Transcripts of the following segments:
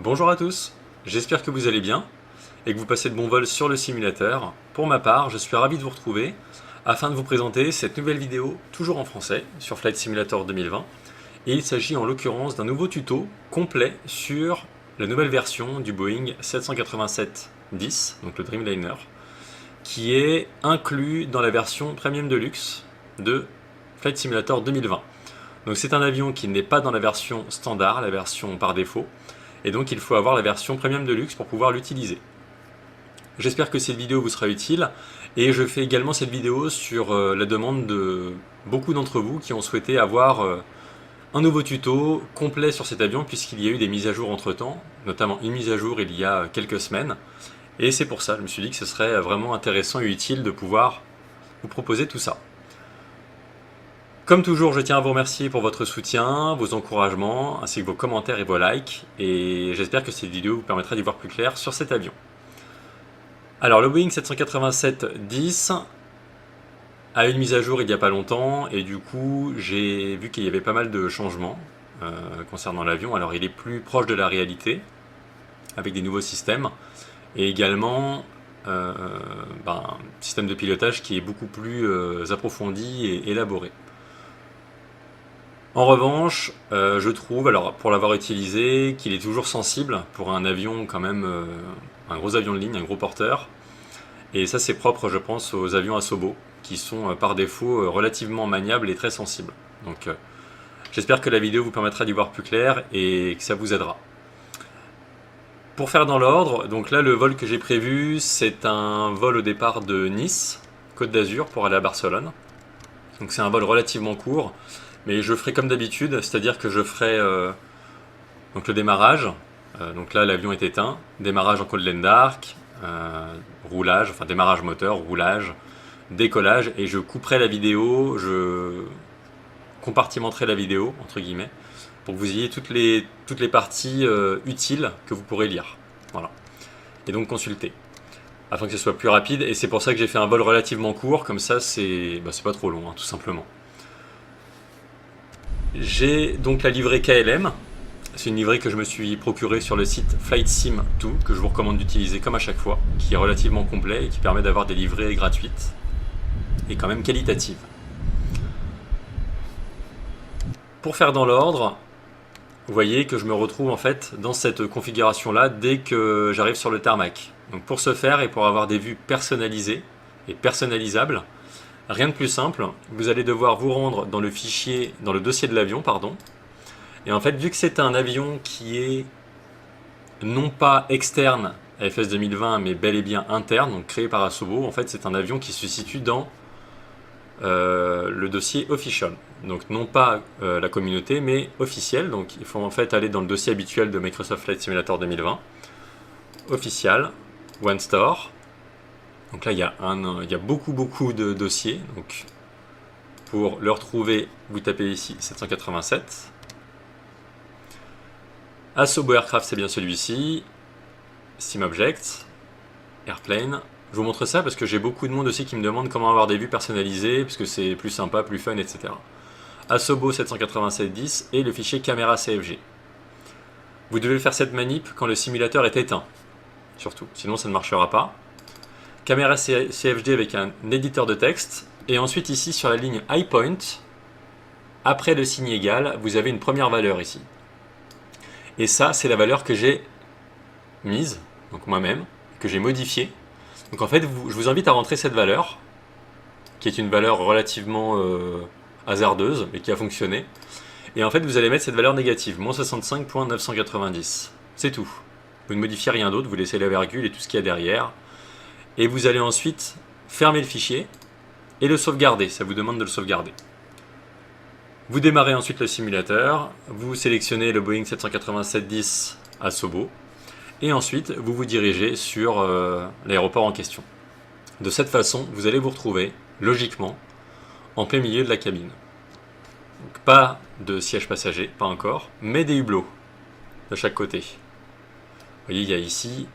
Bonjour à tous, j'espère que vous allez bien et que vous passez de bons vols sur le simulateur. Pour ma part, je suis ravi de vous retrouver afin de vous présenter cette nouvelle vidéo, toujours en français, sur Flight Simulator 2020. Et il s'agit en l'occurrence d'un nouveau tuto complet sur la nouvelle version du Boeing 787-10, donc le Dreamliner, qui est inclus dans la version Premium Deluxe de Flight Simulator 2020. Donc c'est un avion qui n'est pas dans la version standard, la version par défaut, et donc il faut avoir la version Premium Deluxe pour pouvoir l'utiliser. J'espère que cette vidéo vous sera utile, et je fais également cette vidéo sur la demande de beaucoup d'entre vous qui ont souhaité avoir un nouveau tuto complet sur cet avion, puisqu'il y a eu des mises à jour entre temps, notamment une mise à jour il y a quelques semaines, et c'est pour ça, je me suis dit que ce serait vraiment intéressant et utile de pouvoir vous proposer tout ça. Comme toujours, je tiens à vous remercier pour votre soutien, vos encouragements, ainsi que vos commentaires et vos likes, et j'espère que cette vidéo vous permettra d'y voir plus clair sur cet avion. Alors, le Boeing 787-10 a eu une mise à jour il n'y a pas longtemps, et du coup, j'ai vu qu'il y avait pas mal de changements concernant l'avion. Alors, il est plus proche de la réalité, avec des nouveaux systèmes, et également un système de pilotage qui est beaucoup plus approfondi et élaboré. En revanche, je trouve, alors pour l'avoir utilisé, qu'il est toujours sensible pour un avion quand même, un gros avion de ligne, un gros porteur. Et ça c'est propre je pense aux avions Asobo, qui sont par défaut relativement maniables et très sensibles. Donc j'espère que la vidéo vous permettra d'y voir plus clair et que ça vous aidera. Pour faire dans l'ordre, donc là le vol que j'ai prévu, c'est un vol au départ de Nice, Côte d'Azur, pour aller à Barcelone. Donc c'est un vol relativement court. Mais je ferai comme d'habitude, c'est-à-dire que je ferai donc le démarrage. Donc là, l'avion est éteint. Démarrage en Côte d'Arc, roulage, enfin démarrage moteur, roulage, décollage. Et je couperai la vidéo, je compartimenterai la vidéo, entre guillemets, pour que vous ayez toutes les parties utiles que vous pourrez lire. Voilà. Et donc consulter. Afin que ce soit plus rapide. Et c'est pour ça que j'ai fait un vol relativement court. Comme ça, c'est pas trop long, hein, tout simplement. J'ai donc la livrée KLM, c'est une livrée que je me suis procurée sur le site FlightSim2, que je vous recommande d'utiliser comme à chaque fois, qui est relativement complet et qui permet d'avoir des livrées gratuites et quand même qualitatives. Pour faire dans l'ordre, vous voyez que je me retrouve en fait dans cette configuration là dès que j'arrive sur le tarmac. Donc pour ce faire et pour avoir des vues personnalisées et personnalisables, rien de plus simple, vous allez devoir vous rendre dans le fichier, dans le dossier de l'avion, pardon. Et en fait, vu que c'est un avion qui est non pas externe à FS 2020, mais bel et bien interne, donc créé par Asobo, en fait c'est un avion qui se situe dans le dossier official. Donc non pas la communauté, mais officiel. Donc il faut en fait aller dans le dossier habituel de Microsoft Flight Simulator 2020. Official, One Store. Donc là, il y a beaucoup de dossiers. Donc, pour le retrouver, vous tapez ici 787. Asobo Aircraft, c'est bien celui-ci. SimObject, Airplane. Je vous montre ça parce que j'ai beaucoup de monde aussi qui me demande comment avoir des vues personnalisées, parce que c'est plus sympa, plus fun, etc. Asobo 787-10 et le fichier caméra CFG. Vous devez faire cette manip quand le simulateur est éteint, surtout, sinon ça ne marchera pas. Caméra CFD avec un éditeur de texte, et ensuite ici sur la ligne iPoint, après le signe égal, vous avez une première valeur ici. Et ça, c'est la valeur que j'ai mise, donc moi-même, que j'ai modifiée. Donc en fait, je vous invite à rentrer cette valeur, qui est une valeur relativement hasardeuse, mais qui a fonctionné. Et en fait, vous allez mettre cette valeur négative, moins 65.990. C'est tout. Vous ne modifiez rien d'autre, vous laissez la virgule et tout ce qu'il y a derrière. Et vous allez ensuite fermer le fichier et le sauvegarder, ça vous demande de le sauvegarder. Vous démarrez ensuite le simulateur, vous sélectionnez le Boeing 787-10 Asobo, et ensuite vous vous dirigez sur l'aéroport en question. De cette façon, vous allez vous retrouver, logiquement, en plein milieu de la cabine. Donc, pas de siège passager, pas encore, mais des hublots de chaque côté. Vous voyez, il y a ici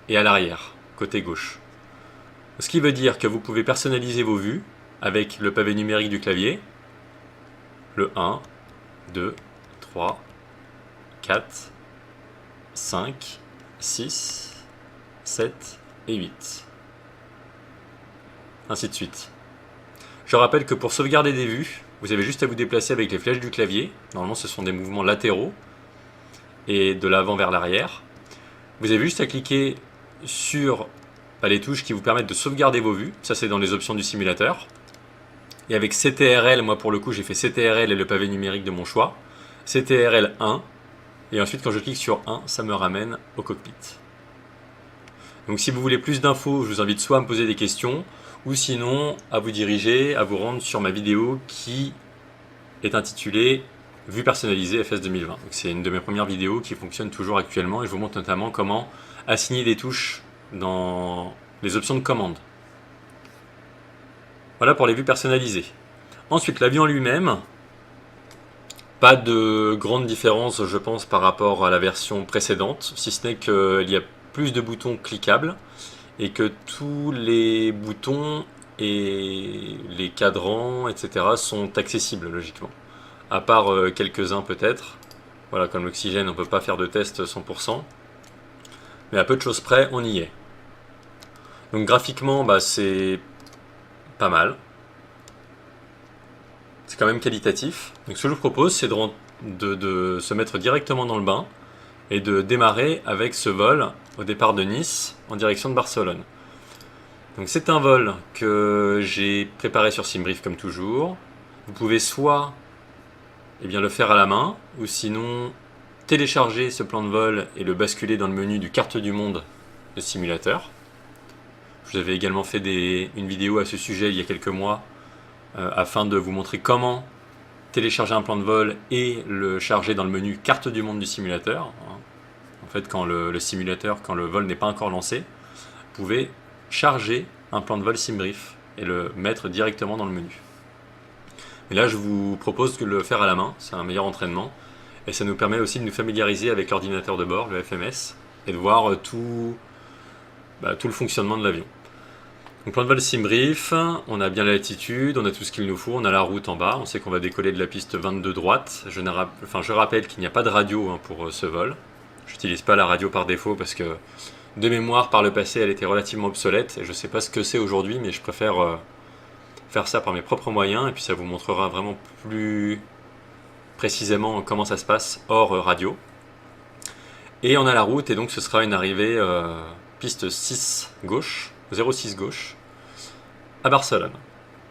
et à l'arrière, côté gauche. Ce qui veut dire que vous pouvez personnaliser vos vues avec le pavé numérique du clavier. Le 1, 2, 3, 4, 5, 6, 7 et 8. Ainsi de suite. Je rappelle que pour sauvegarder des vues, vous avez juste à vous déplacer avec les flèches du clavier. Normalement, ce sont des mouvements latéraux et de l'avant vers l'arrière. Vous avez juste à cliquer sur les touches qui vous permettent de sauvegarder vos vues. Ça, c'est dans les options du simulateur. Et avec CTRL, moi pour le coup, j'ai fait CTRL et le pavé numérique de mon choix. CTRL 1. Et ensuite, quand je clique sur 1, ça me ramène au cockpit. Donc si vous voulez plus d'infos, je vous invite soit à me poser des questions, ou sinon à vous diriger, à vous rendre sur ma vidéo qui est intitulée Vue personnalisée FS 2020. C'est une de mes premières vidéos qui fonctionne toujours actuellement et je vous montre notamment comment assigner des touches dans les options de commande. Voilà pour les vues personnalisées. Ensuite, l'avion lui-même, pas de grande différence je pense par rapport à la version précédente, si ce n'est qu'il y a plus de boutons cliquables et que tous les boutons et les cadrans, etc. sont accessibles logiquement. À part quelques-uns peut-être. Voilà, comme l'oxygène, on ne peut pas faire de test 100%. Mais à peu de choses près, on y est. Donc graphiquement, c'est pas mal. C'est quand même qualitatif. Donc ce que je vous propose, c'est de se mettre directement dans le bain et de démarrer avec ce vol au départ de Nice en direction de Barcelone. Donc c'est un vol que j'ai préparé sur SimBrief comme toujours. Vous pouvez soit le faire à la main, ou sinon télécharger ce plan de vol et le basculer dans le menu du carte du monde de simulateur. Je vous avais également fait une vidéo à ce sujet il y a quelques mois afin de vous montrer comment télécharger un plan de vol et le charger dans le menu carte du monde du simulateur. En fait, quand le simulateur, quand le vol n'est pas encore lancé, vous pouvez charger un plan de vol SimBrief et le mettre directement dans le menu. Et là, je vous propose de le faire à la main, c'est un meilleur entraînement. Et ça nous permet aussi de nous familiariser avec l'ordinateur de bord, le FMS, et de voir tout le fonctionnement de l'avion. Donc plan de vol SimBrief, on a bien la latitude, on a tout ce qu'il nous faut, on a la route en bas, on sait qu'on va décoller de la piste 22 droite. Je rappelle qu'il n'y a pas de radio pour ce vol. Je n'utilise pas la radio par défaut parce que de mémoire par le passé elle était relativement obsolète et je ne sais pas ce que c'est aujourd'hui, mais je préfère faire ça par mes propres moyens et puis ça vous montrera vraiment plus précisément comment ça se passe hors radio. Et on a la route et donc ce sera une arrivée piste 6 gauche, 06 gauche, à Barcelone.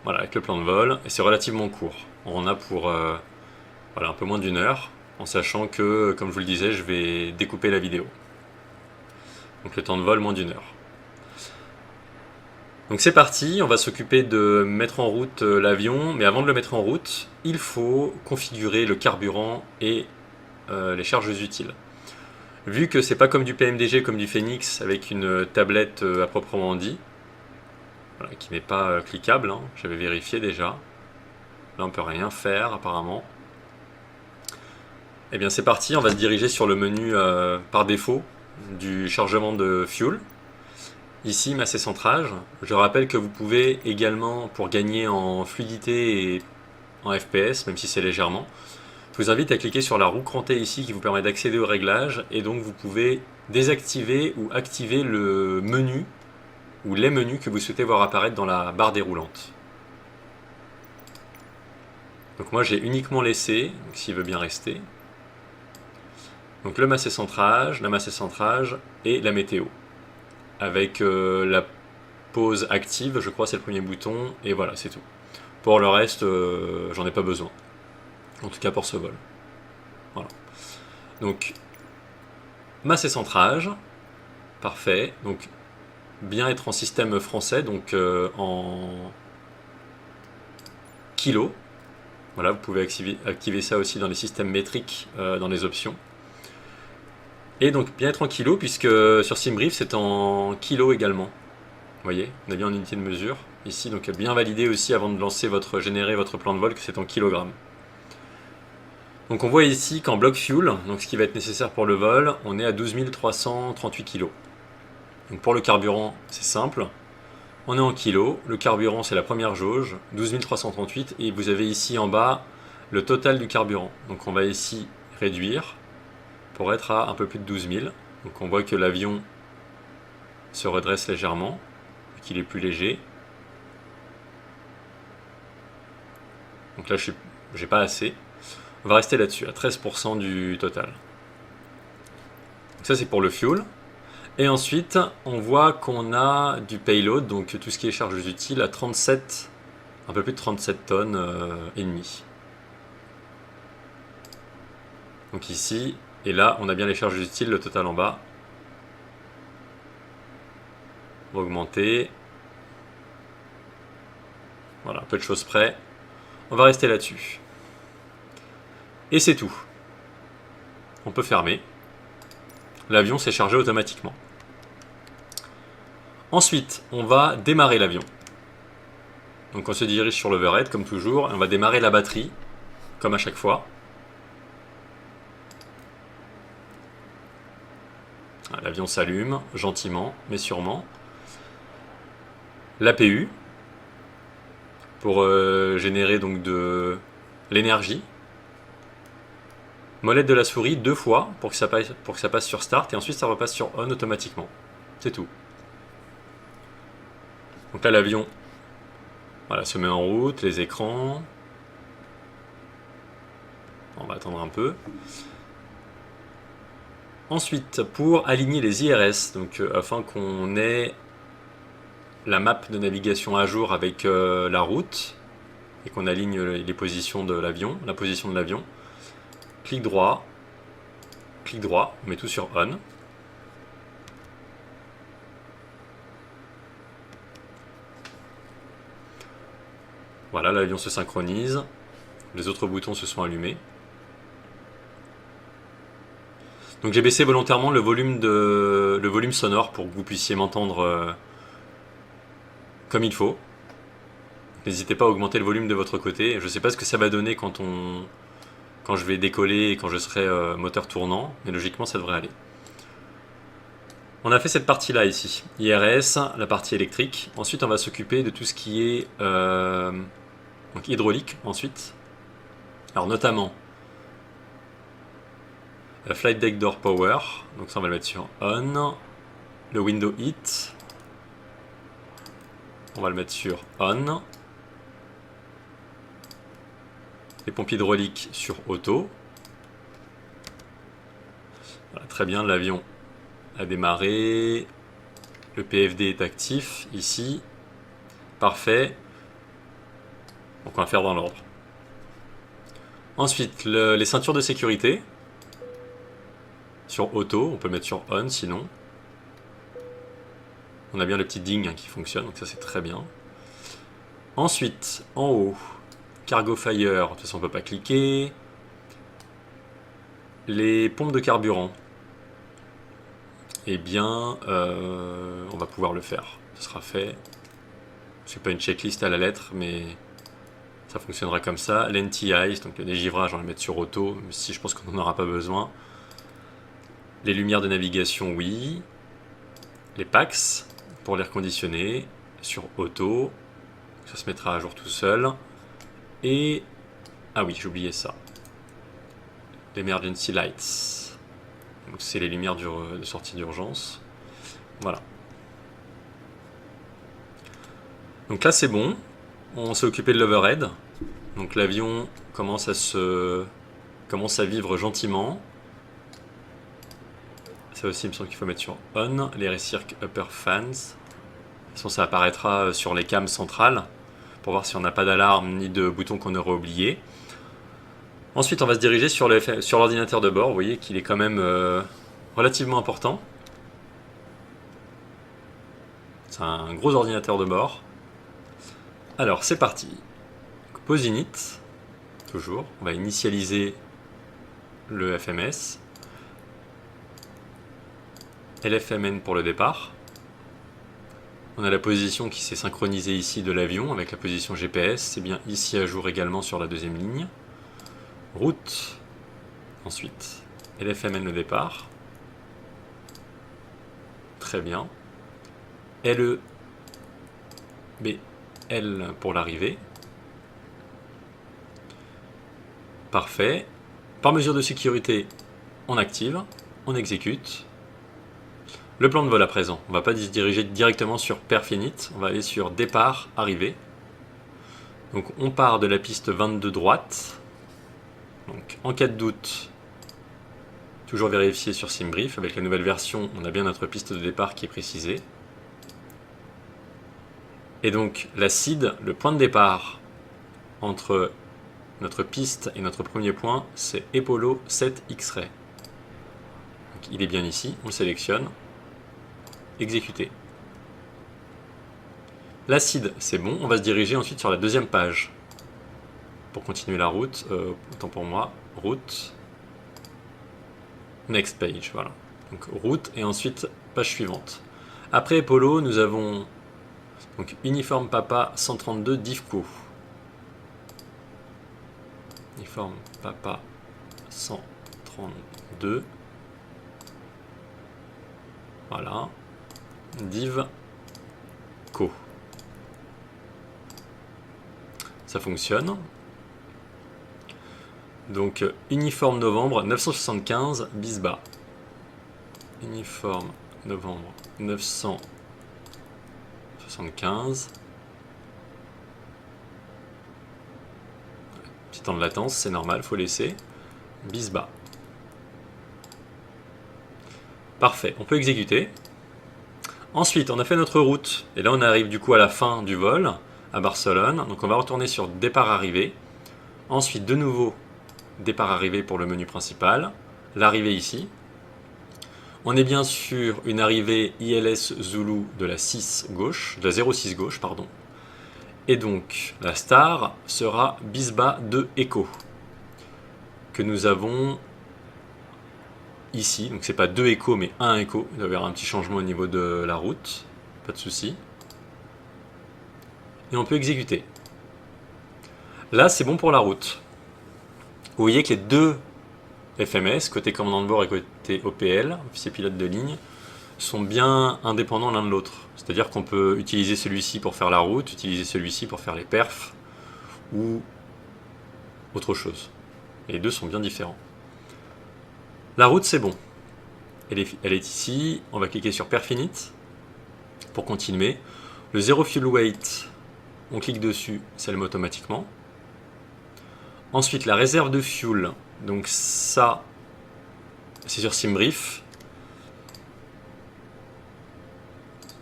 Voilà, avec le plan de vol, et c'est relativement court. On en a pour un peu moins d'une heure, en sachant que, comme je vous le disais, je vais découper la vidéo. Donc le temps de vol, moins d'une heure. Donc c'est parti, on va s'occuper de mettre en route l'avion, mais avant de le mettre en route, il faut configurer le carburant et les charges utiles. Vu que c'est pas comme du PMDG, comme du Phoenix, avec une tablette à proprement dit, voilà, qui n'est pas cliquable, hein, j'avais vérifié déjà. Là on peut rien faire apparemment. Et bien c'est parti, on va se diriger sur le menu par défaut du chargement de fuel. Ici, masse centrage. Je rappelle que vous pouvez également, pour gagner en fluidité et en FPS, même si c'est légèrement, je vous invite à cliquer sur la roue crantée ici qui vous permet d'accéder aux réglages et donc vous pouvez désactiver ou activer le menu ou les menus que vous souhaitez voir apparaître dans la barre déroulante. Donc moi j'ai uniquement laissé, s'il veut bien rester. Donc le masse centrage, la masse centrage et la météo. Avec la pause active, je crois c'est le premier bouton, et voilà, c'est tout. Pour le reste, j'en ai pas besoin. En tout cas pour ce vol. Voilà. Donc, masse et centrage, parfait. Donc, bien être en système français, donc en kilos. Voilà, vous pouvez activer ça aussi dans les systèmes métriques, dans les options. Et donc bien être en kilos, puisque sur SimBrief c'est en kilos également. Vous voyez, on a bien en unité de mesure ici, donc bien valider aussi avant de générer votre plan de vol que c'est en kilogrammes. Donc on voit ici qu'en bloc fuel, donc ce qui va être nécessaire pour le vol, on est à 12 338 kg. Donc pour le carburant, c'est simple. On est en kilos, le carburant c'est la première jauge, 12 338, et vous avez ici en bas le total du carburant. Donc on va ici réduire pour être à un peu plus de 12 000. Donc on voit que l'avion se redresse légèrement, qu'il est plus léger. Donc là, j'ai pas assez. On va rester là-dessus, à 13% du total. Donc ça, c'est pour le fuel. Et ensuite, on voit qu'on a du payload, donc tout ce qui est charges utiles, à 37, un peu plus de 37 tonnes et demi. Donc ici, et là, on a bien les charges utiles, le total en bas. On va augmenter. Voilà, peu de choses près. On va rester là-dessus. Et c'est tout. On peut fermer. L'avion s'est chargé automatiquement. Ensuite, on va démarrer l'avion. Donc on se dirige sur l'overhead, comme toujours, et on va démarrer la batterie, comme à chaque fois. L'avion s'allume, gentiment, mais sûrement. L'APU, pour générer donc de l'énergie. Molette de la souris 2 fois pour que ça passe sur Start, et ensuite ça repasse sur On automatiquement. C'est tout. Donc là l'avion voilà, se met en route, les écrans. On va attendre un peu. Ensuite, pour aligner les IRS, donc afin qu'on ait la map de navigation à jour avec la route et qu'on aligne les positions de l'avion, la position de l'avion, clic droit, on met tout sur On. Voilà, l'avion se synchronise, les autres boutons se sont allumés. Donc j'ai baissé volontairement le volume sonore pour que vous puissiez m'entendre comme il faut. N'hésitez pas à augmenter le volume de votre côté. Je ne sais pas ce que ça va donner quand je vais décoller et quand je serai moteur tournant, mais logiquement ça devrait aller. On a fait cette partie-là ici, IRS, la partie électrique. Ensuite on va s'occuper de tout ce qui est donc hydraulique ensuite. Alors notamment la Flight Deck Door Power, donc ça on va le mettre sur On. Le Window Heat, on va le mettre sur On. Les pompes hydrauliques sur Auto. Voilà, très bien, l'avion a démarré. Le PFD est actif ici. Parfait. Donc on va faire dans l'ordre. Ensuite, les ceintures de sécurité. Sur Auto, on peut le mettre sur On sinon. On a bien le petit ding qui fonctionne, donc ça c'est très bien. Ensuite, en haut, Cargo Fire, de toute façon on ne peut pas cliquer. Les pompes de carburant. Eh bien, on va pouvoir le faire. Ce sera fait. C'est pas une checklist à la lettre, mais ça fonctionnera comme ça. L'anti-ice, donc le dégivrage, on va le mettre sur auto, même si je pense qu'on n'en aura pas besoin. Les lumières de navigation, oui. Les packs pour l'air conditionné sur auto. Ça se mettra à jour tout seul. Et ah oui, j'ai oublié ça. L'emergency lights. Donc c'est les lumières de sortie d'urgence. Voilà. Donc là c'est bon. On s'est occupé de l'overhead. Donc l'avion commence à vivre gentiment. Ça aussi, il me semble qu'il faut mettre sur On. Les Recirc Upper Fans. De toute façon, ça apparaîtra sur les cams centrales pour voir si on n'a pas d'alarme ni de bouton qu'on aurait oublié. Ensuite, on va se diriger sur l'ordinateur de bord. Vous voyez qu'il est quand même relativement important. C'est un gros ordinateur de bord. Alors, c'est parti. Donc, pause init. Toujours. On va initialiser le FMS. LFMN pour le départ. On a la position qui s'est synchronisée ici de l'avion avec la position GPS. C'est bien ici à jour également sur la deuxième ligne. Route. Ensuite, LFMN le départ. Très bien. LE. BL pour l'arrivée. Parfait. Par mesure de sécurité, on active, on exécute. Le plan de vol à présent, on ne va pas se diriger directement sur perf init, on va aller sur départ, arrivée. Donc on part de la piste 22 droite. Donc en cas de doute, toujours vérifier sur SimBrief. Avec la nouvelle version, on a bien notre piste de départ qui est précisée. Et donc la seed, le point de départ entre notre piste et notre premier point, c'est Epolo 7 X-Ray. Donc il est bien ici, on le sélectionne. Exécuter. La seed, c'est bon, on va se diriger ensuite sur la deuxième page. Pour continuer la route, autant pour moi, route, next page, voilà. Donc route et ensuite page suivante. Après Epolo, nous avons donc uniforme papa 132 DIFCO. Uniforme papa 132. Voilà. Div co. Ça fonctionne. Donc uniforme novembre 975 Bisba. Uniforme novembre 975. Petit temps de latence, c'est normal, faut laisser. Bisba. Parfait, on peut exécuter. Ensuite, on a fait notre route. Et là, on arrive du coup à la fin du vol, à Barcelone. Donc on va retourner sur départ-arrivée. Ensuite, de nouveau, départ-arrivée pour le menu principal. L'arrivée ici. On est bien sûr une arrivée ILS Zulu de la 6 gauche, de la 06 gauche, pardon. Et donc, la star sera Bisba 2 Echo, que nous avons ici. Donc, c'est pas 2 Echo, mais 1 Echo. Il doit y avoir un petit changement au niveau de la route. Pas de souci. Et on peut exécuter. Là, c'est bon pour la route. Vous voyez que les deux FMS, côté commandant de bord et côté OPL, officier pilote de ligne, sont bien indépendants l'un de l'autre. C'est-à-dire qu'on peut utiliser celui-ci pour faire la route, utiliser celui-ci pour faire les perfs, ou autre chose. Et les deux sont bien différents. La route, c'est bon. Elle est ici. On va cliquer sur perf init pour continuer. Le zero fuel weight, on clique dessus, ça le met automatiquement. Ensuite, la réserve de fuel. Donc ça, c'est sur SimBrief.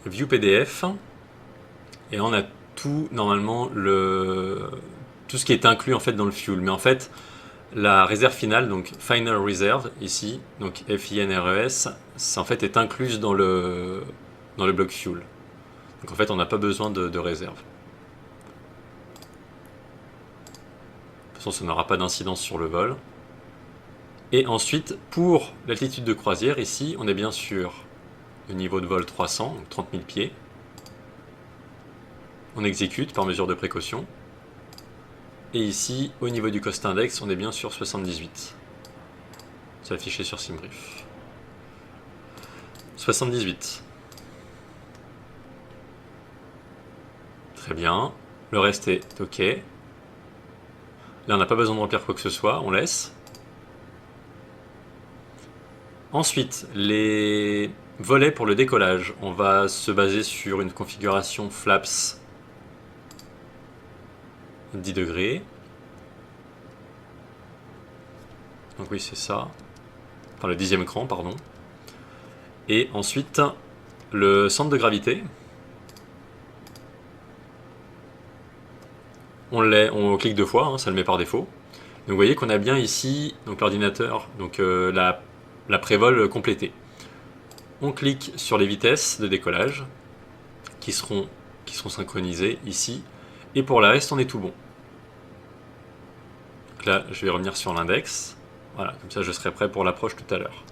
View PDF. Et là, on a tout, normalement, tout ce qui est inclus en fait dans le fuel. Mais en fait, la réserve finale, donc Final Reserve, ici, donc FINRES, ça en fait est incluse dans le bloc fuel. Donc en fait, on n'a pas besoin de réserve. De toute façon, ça n'aura pas d'incidence sur le vol. Et ensuite, pour l'altitude de croisière, ici, on est bien sûr au niveau de vol 300, donc 30 000 pieds. On exécute par mesure de précaution. Et ici, au niveau du cost index, on est bien sur 78. C'est affiché sur SimBrief. 78. Très bien. Le reste est OK. Là, on n'a pas besoin de remplir quoi que ce soit. On laisse. Ensuite, les volets pour le décollage. On va se baser sur une configuration flaps 10 degrés. Donc oui, c'est ça. Enfin, le 10e cran, pardon. Et ensuite, le centre de gravité. On clique deux fois, hein, ça le met par défaut. Donc vous voyez qu'on a bien ici l'ordinateur, donc la prévol complétée. On clique sur les vitesses de décollage qui seront synchronisées ici. Et pour le reste, on est tout bon. Donc là, je vais revenir sur l'index. Voilà, comme ça je serai prêt pour l'approche tout à l'heure.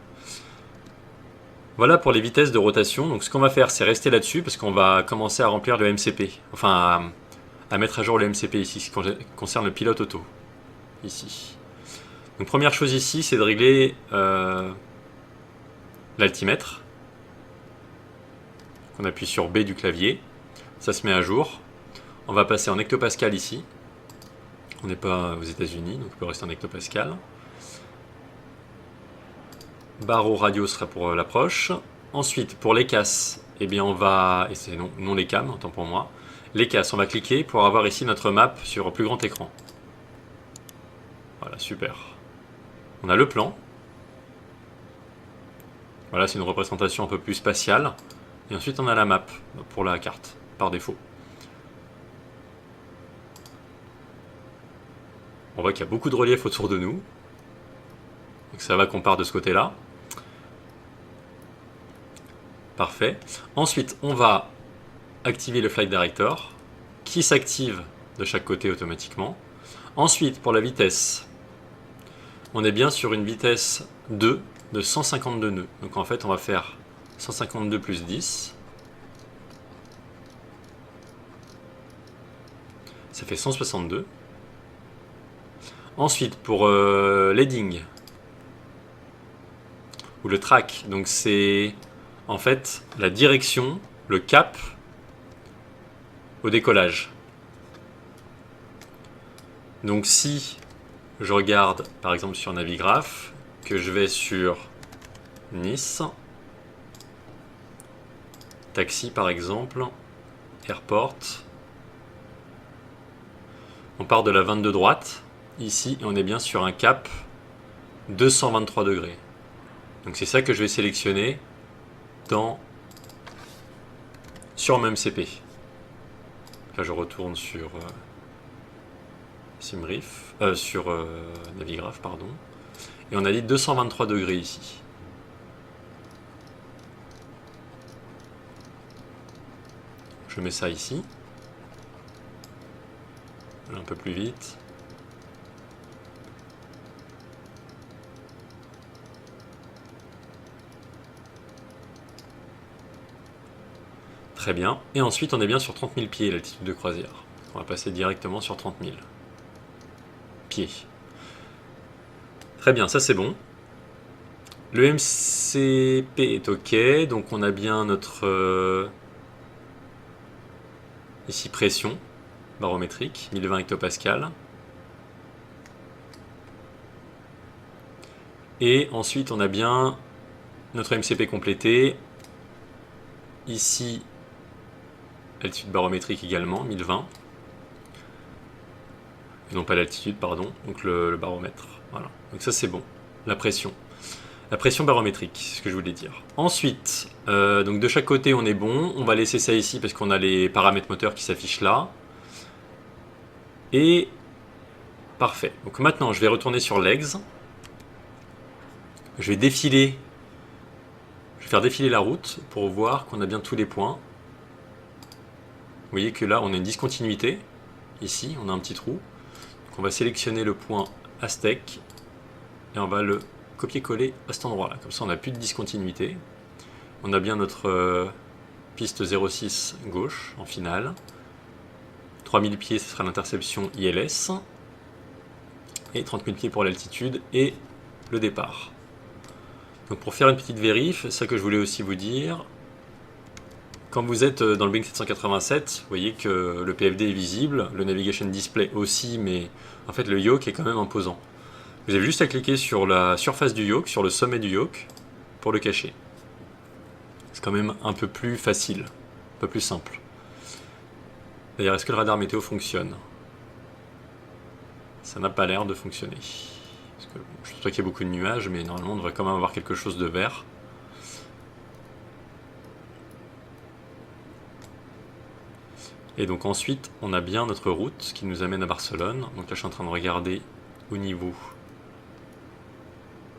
Voilà pour les vitesses de rotation. Donc ce qu'on va faire, c'est rester là-dessus parce qu'on va commencer à remplir le MCP. Enfin, à mettre à jour le MCP ici, ce qui concerne le pilote auto. Ici. Donc première chose ici, c'est de régler l'altimètre. On appuie sur B du clavier. Ça se met à jour. On va passer en hectopascal ici. On n'est pas aux États-Unis, donc on peut rester en hectopascal. Barreau radio sera pour l'approche. Ensuite, pour les casses, eh bien on va, et c'est non les cams, autant pour moi, les casses, on va cliquer pour avoir ici notre map sur plus grand écran. Voilà, super. On a le plan. Voilà, c'est une représentation un peu plus spatiale. Et ensuite, on a la map pour la carte, par défaut. On voit qu'il y a beaucoup de relief autour de nous. Donc ça va qu'on part de ce côté-là. Parfait. Ensuite, on va activer le Flight Director, qui s'active de chaque côté automatiquement. Ensuite, pour la vitesse, on est bien sur une vitesse 2 de 152 nœuds. Donc en fait, on va faire 152 plus 10. Ça fait 162. Ensuite, pour l'heading, ou le track, donc c'est en fait la direction, le cap au décollage. Donc si je regarde par exemple sur Navigraph, que je vais sur Nice, taxi par exemple, airport, on part de la 22 droite, ici, et on est bien sur un cap 223 degrés. Donc c'est ça que je vais sélectionner sur MCP. Là je retourne sur Simriff, sur Navigraph, pardon. Et on a dit 223 degrés ici. Je mets ça ici. Un peu plus vite. Très bien. Et ensuite, on est bien sur 30 000 pieds, l'altitude de croisière. On va passer directement sur 30 000 pieds. Très bien, ça c'est bon. Le MCP est OK. Donc on a bien notre... ici, pression barométrique, 1020 hectopascal. Et ensuite, on a bien notre MCP complété. Ici, altitude barométrique également, 1020. Et non pas l'altitude, pardon, donc le baromètre. Voilà, donc ça c'est bon. La pression barométrique, c'est ce que je voulais dire. Ensuite, donc de chaque côté on est bon. On va laisser ça ici parce qu'on a les paramètres moteurs qui s'affichent là. Et parfait. Donc maintenant, je vais retourner sur legs. Je vais faire défiler la route pour voir qu'on a bien tous les points. Vous voyez que là, on a une discontinuité. Ici, on a un petit trou. Donc on va sélectionner le point Aztec et on va le copier-coller à cet endroit-là. Comme ça, on n'a plus de discontinuité. On a bien notre piste 06 gauche en finale. 3000 pieds, ce sera l'interception ILS. Et 30 000 pieds pour l'altitude et le départ. Donc pour faire une petite vérif, ça que je voulais aussi vous dire, quand vous êtes dans le Boeing 787, vous voyez que le PFD est visible, le Navigation Display aussi, mais en fait le yoke est quand même imposant. Vous avez juste à cliquer sur la surface du yoke, sur le sommet du yoke, pour le cacher. C'est quand même un peu plus facile, un peu plus simple. D'ailleurs, est-ce que le radar météo fonctionne? Ça n'a pas l'air de fonctionner. Parce que, je sais pas qu'il y a beaucoup de nuages, mais normalement on devrait quand même avoir quelque chose de vert. Et donc ensuite, on a bien notre route qui nous amène à Barcelone. Donc là, je suis en train de regarder au niveau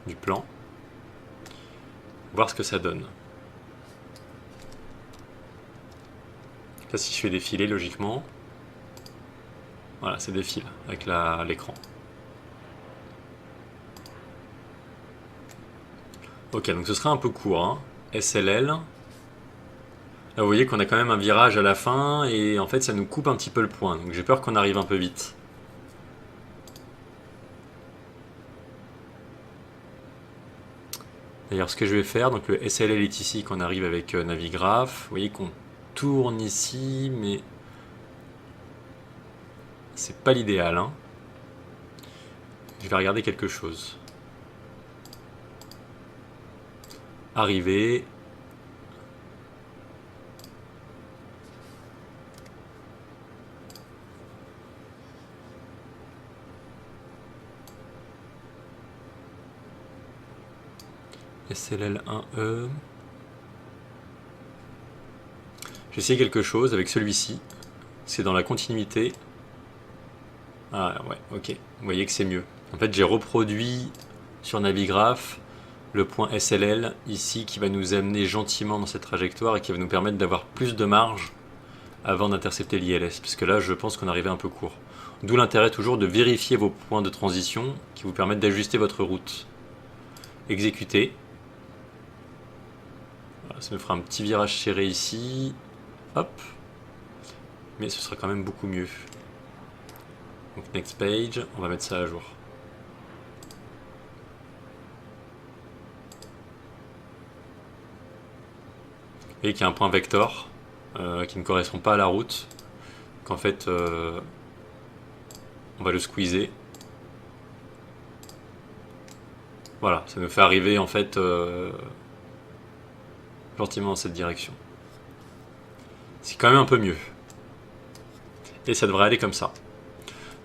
du plan, voir ce que ça donne. Là, si je fais défiler, logiquement, voilà, ça défile avec l'écran. Ok, donc ce sera un peu court, hein. SLL. Là, vous voyez qu'on a quand même un virage à la fin et en fait, ça nous coupe un petit peu le point. Donc j'ai peur qu'on arrive un peu vite. D'ailleurs, ce que je vais faire, donc le SLL est ici, qu'on arrive avec Navigraph. Vous voyez qu'on tourne ici, mais c'est pas l'idéal, hein. Je vais regarder quelque chose. arriver. SLL 1E. J'ai essayé quelque chose avec celui-ci. C'est dans la continuité. Ah ouais, ok. Vous voyez que c'est mieux. En fait, j'ai reproduit sur Navigraph le point SLL ici qui va nous amener gentiment dans cette trajectoire et qui va nous permettre d'avoir plus de marge avant d'intercepter l'ILS. Parce que là, je pense qu'on arrivait un peu court. D'où l'intérêt toujours de vérifier vos points de transition qui vous permettent d'ajuster votre route. Exécuter. Voilà, ça me fera un petit virage serré ici. Hop. Mais ce sera quand même beaucoup mieux. Donc next page, on va mettre ça à jour. Vous voyez qu'il y a un point vector qui ne correspond pas à la route. Qu'en fait, on va le squeezer. Voilà, ça nous fait arriver en fait gentiment dans cette direction. C'est quand même un peu mieux. Et ça devrait aller comme ça.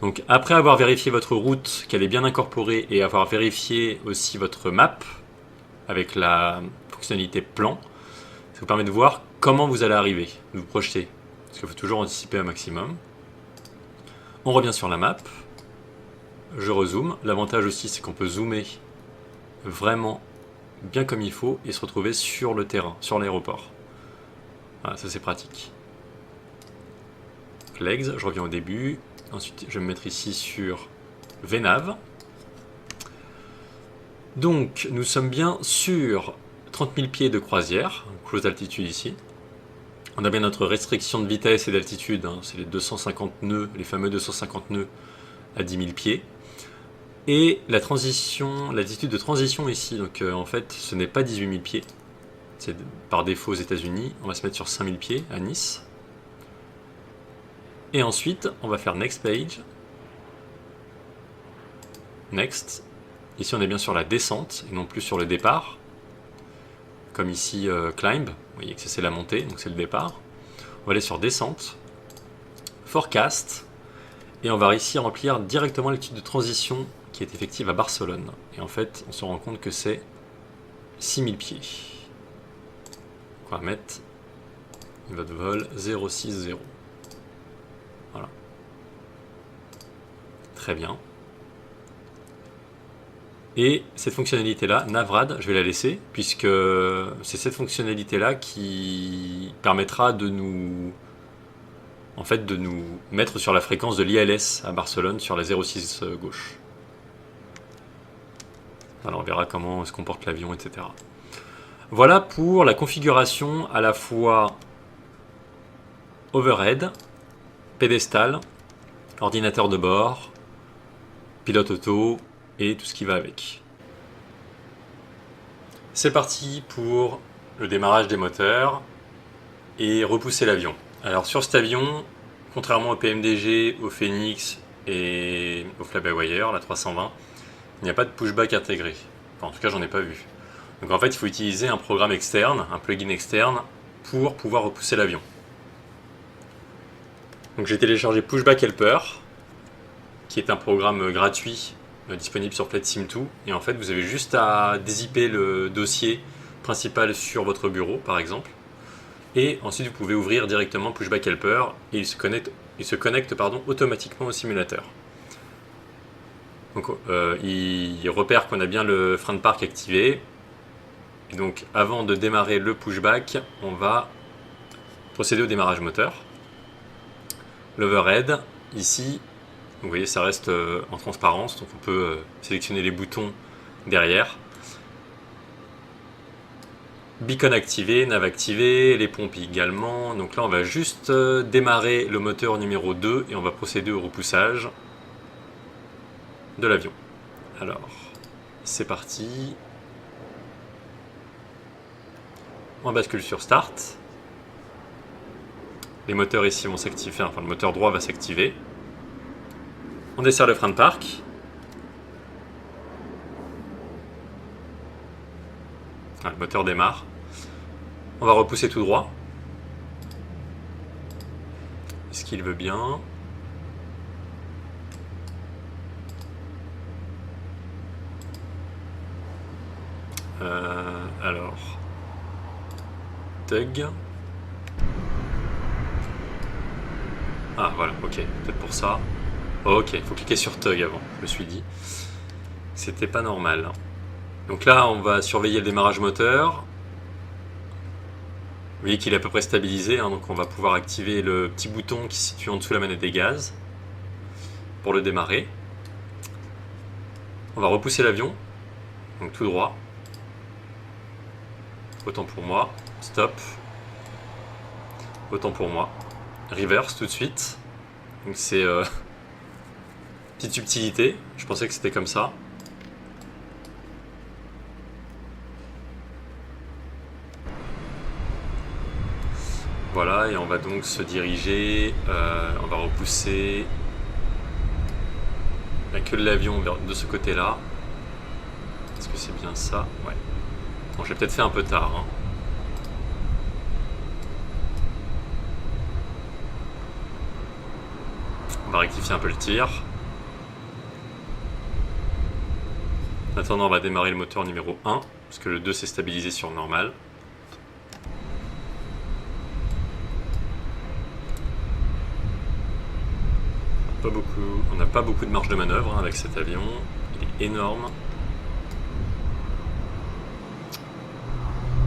Donc après avoir vérifié votre route, qu'elle est bien incorporée, et avoir vérifié aussi votre map, avec la fonctionnalité plan, ça vous permet de voir comment vous allez arriver, de vous projeter. Parce qu'il faut toujours anticiper un maximum. On revient sur la map. Je rezoome. L'avantage aussi, c'est qu'on peut zoomer vraiment bien comme il faut et se retrouver sur le terrain, sur l'aéroport. Voilà, ça c'est pratique. Legs, je reviens au début. Ensuite, je vais me mettre ici sur VNAV. Donc, nous sommes bien sur 30 000 pieds de croisière, close d'altitude ici. On a bien notre restriction de vitesse et d'altitude, hein, c'est les 250 nœuds, les fameux 250 nœuds à 10 000 pieds. Et la transition, l'altitude de transition ici, donc en fait, ce n'est pas 18 000 pieds. C'est par défaut aux États-Unis. On va se mettre sur 5 000 pieds à Nice. Et ensuite, on va faire Next Page. Next. Ici, on est bien sur la descente et non plus sur le départ. Comme ici, Climb. Vous voyez que c'est la montée, donc c'est le départ. On va aller sur Descente. Forecast. Et on va ici remplir directement l'étude de transition qui est effective à Barcelone. Et en fait, on se rend compte que c'est 6000 pieds. On va mettre votre vol 060. Voilà. Très bien. Et cette fonctionnalité-là, Navrad, je vais la laisser, puisque c'est cette fonctionnalité-là qui permettra de nous, en fait, de nous mettre sur la fréquence de l'ILS à Barcelone, sur la 06 gauche. Alors on verra comment se comporte l'avion, etc. Voilà pour la configuration à la fois overhead, pédestal, ordinateur de bord, pilote auto et tout ce qui va avec. C'est parti pour le démarrage des moteurs et repousser l'avion. Alors sur cet avion, contrairement au PMDG, au Phoenix et au Fly-by-Wire, la 320, il n'y a pas de pushback intégré. Enfin, en tout cas, j'en ai pas vu. Donc en fait, il faut utiliser un programme externe, un plugin externe, pour pouvoir repousser l'avion. Donc j'ai téléchargé Pushback Helper, qui est un programme gratuit disponible sur Flight Sim 2. Et en fait, vous avez juste à dézipper le dossier principal sur votre bureau, par exemple. Et ensuite, vous pouvez ouvrir directement Pushback Helper et il se connecte automatiquement au simulateur. Donc, il repère qu'on a bien le frein de parc activé. Et donc, avant de démarrer le pushback, on va procéder au démarrage moteur. L'overhead, ici, vous voyez, ça reste en transparence, donc on peut sélectionner les boutons derrière. Beacon activé, nav activé, les pompes également. Donc là, on va juste démarrer le moteur numéro 2 et on va procéder au repoussage de l'avion. Alors, c'est parti. On bascule sur Start. Les moteurs ici vont s'activer, enfin le moteur droit va s'activer. On desserre le frein de parc. Ah, le moteur démarre. On va repousser tout droit. Est-ce qu'il veut bien? Alors... Tug. Ah voilà, ok, peut-être pour ça. Ok, il faut cliquer sur Tug avant, je me suis dit. C'était pas normal. Donc là, on va surveiller le démarrage moteur. Vous voyez qu'il est à peu près stabilisé, hein, donc on va pouvoir activer le petit bouton qui se situe en dessous de la manette des gaz pour le démarrer. On va repousser l'avion, donc tout droit. Autant pour moi. Stop. Autant pour moi. Reverse tout de suite. Donc c'est petite subtilité. Je pensais que c'était comme ça. Voilà, et on va donc se diriger. On va repousser la queue de l'avion de ce côté-là. Est-ce que c'est bien ça? Ouais. Bon, j'ai peut-être fait un peu tard. Hein. On va rectifier un peu le tir. En attendant, on va démarrer le moteur numéro 1, parce que le 2 s'est stabilisé sur normal. Pas beaucoup, on n'a pas beaucoup de marge de manœuvre hein, avec cet avion. Il est énorme.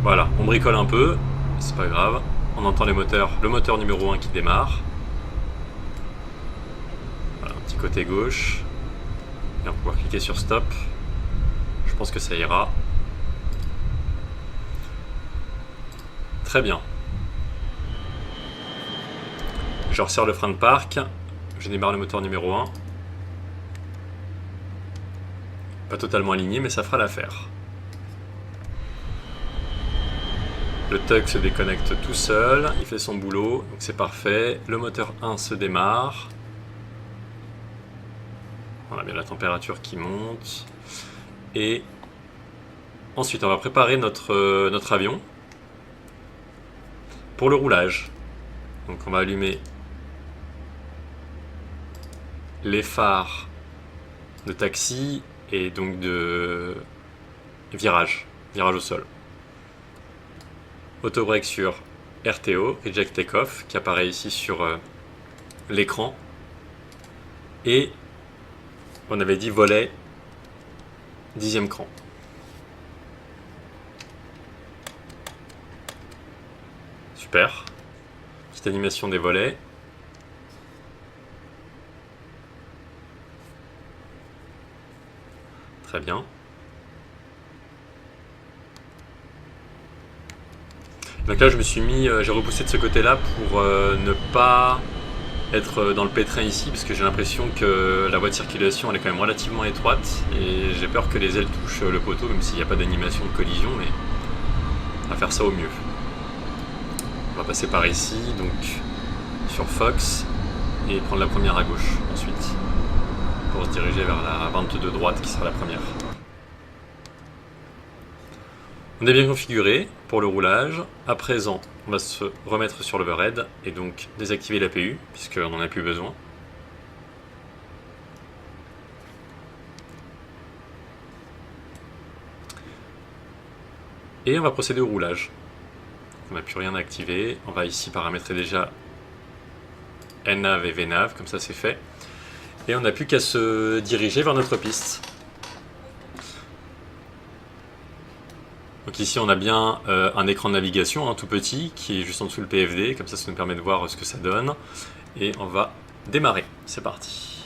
Voilà, on bricole un peu, c'est pas grave. On entend les moteurs, le moteur numéro 1 qui démarre. Voilà, un petit côté gauche. Et on va pouvoir cliquer sur stop. Je pense que ça ira. Très bien. Je resserre le frein de parc. Je démarre le moteur numéro 1. Pas totalement aligné, mais ça fera l'affaire. Le tug se déconnecte tout seul, il fait son boulot, donc c'est parfait. Le moteur 1 se démarre. On a bien la température qui monte. Et ensuite, on va préparer notre avion pour le roulage. Donc on va allumer les phares de taxi et donc de virage au sol. Autobreak sur RTO, Reject Takeoff, qui apparaît ici sur l'écran. Et on avait dit volet 10e cran. Super. Petite animation des volets. Très bien. Donc là, je me suis mis, j'ai repoussé de ce côté-là pour ne pas être dans le pétrin ici, parce que j'ai l'impression que la voie de circulation elle est quand même relativement étroite et j'ai peur que les ailes touchent le poteau, même s'il n'y a pas d'animation de collision, mais on va faire ça au mieux. On va passer par ici, donc sur Fox, et prendre la première à gauche ensuite, pour se diriger vers la 22 droite qui sera la première. On est bien configuré pour le roulage. À présent, on va se remettre sur l'overhead et donc désactiver l'APU puisqu'on n'en a plus besoin. Et on va procéder au roulage. On n'a plus rien à activer. On va ici paramétrer déjà NAV et VNAV, comme ça c'est fait. Et on n'a plus qu'à se diriger vers notre piste. Donc ici on a bien un écran de navigation tout petit qui est juste en dessous le PFD, comme ça nous permet de voir ce que ça donne. Et on va démarrer, c'est parti.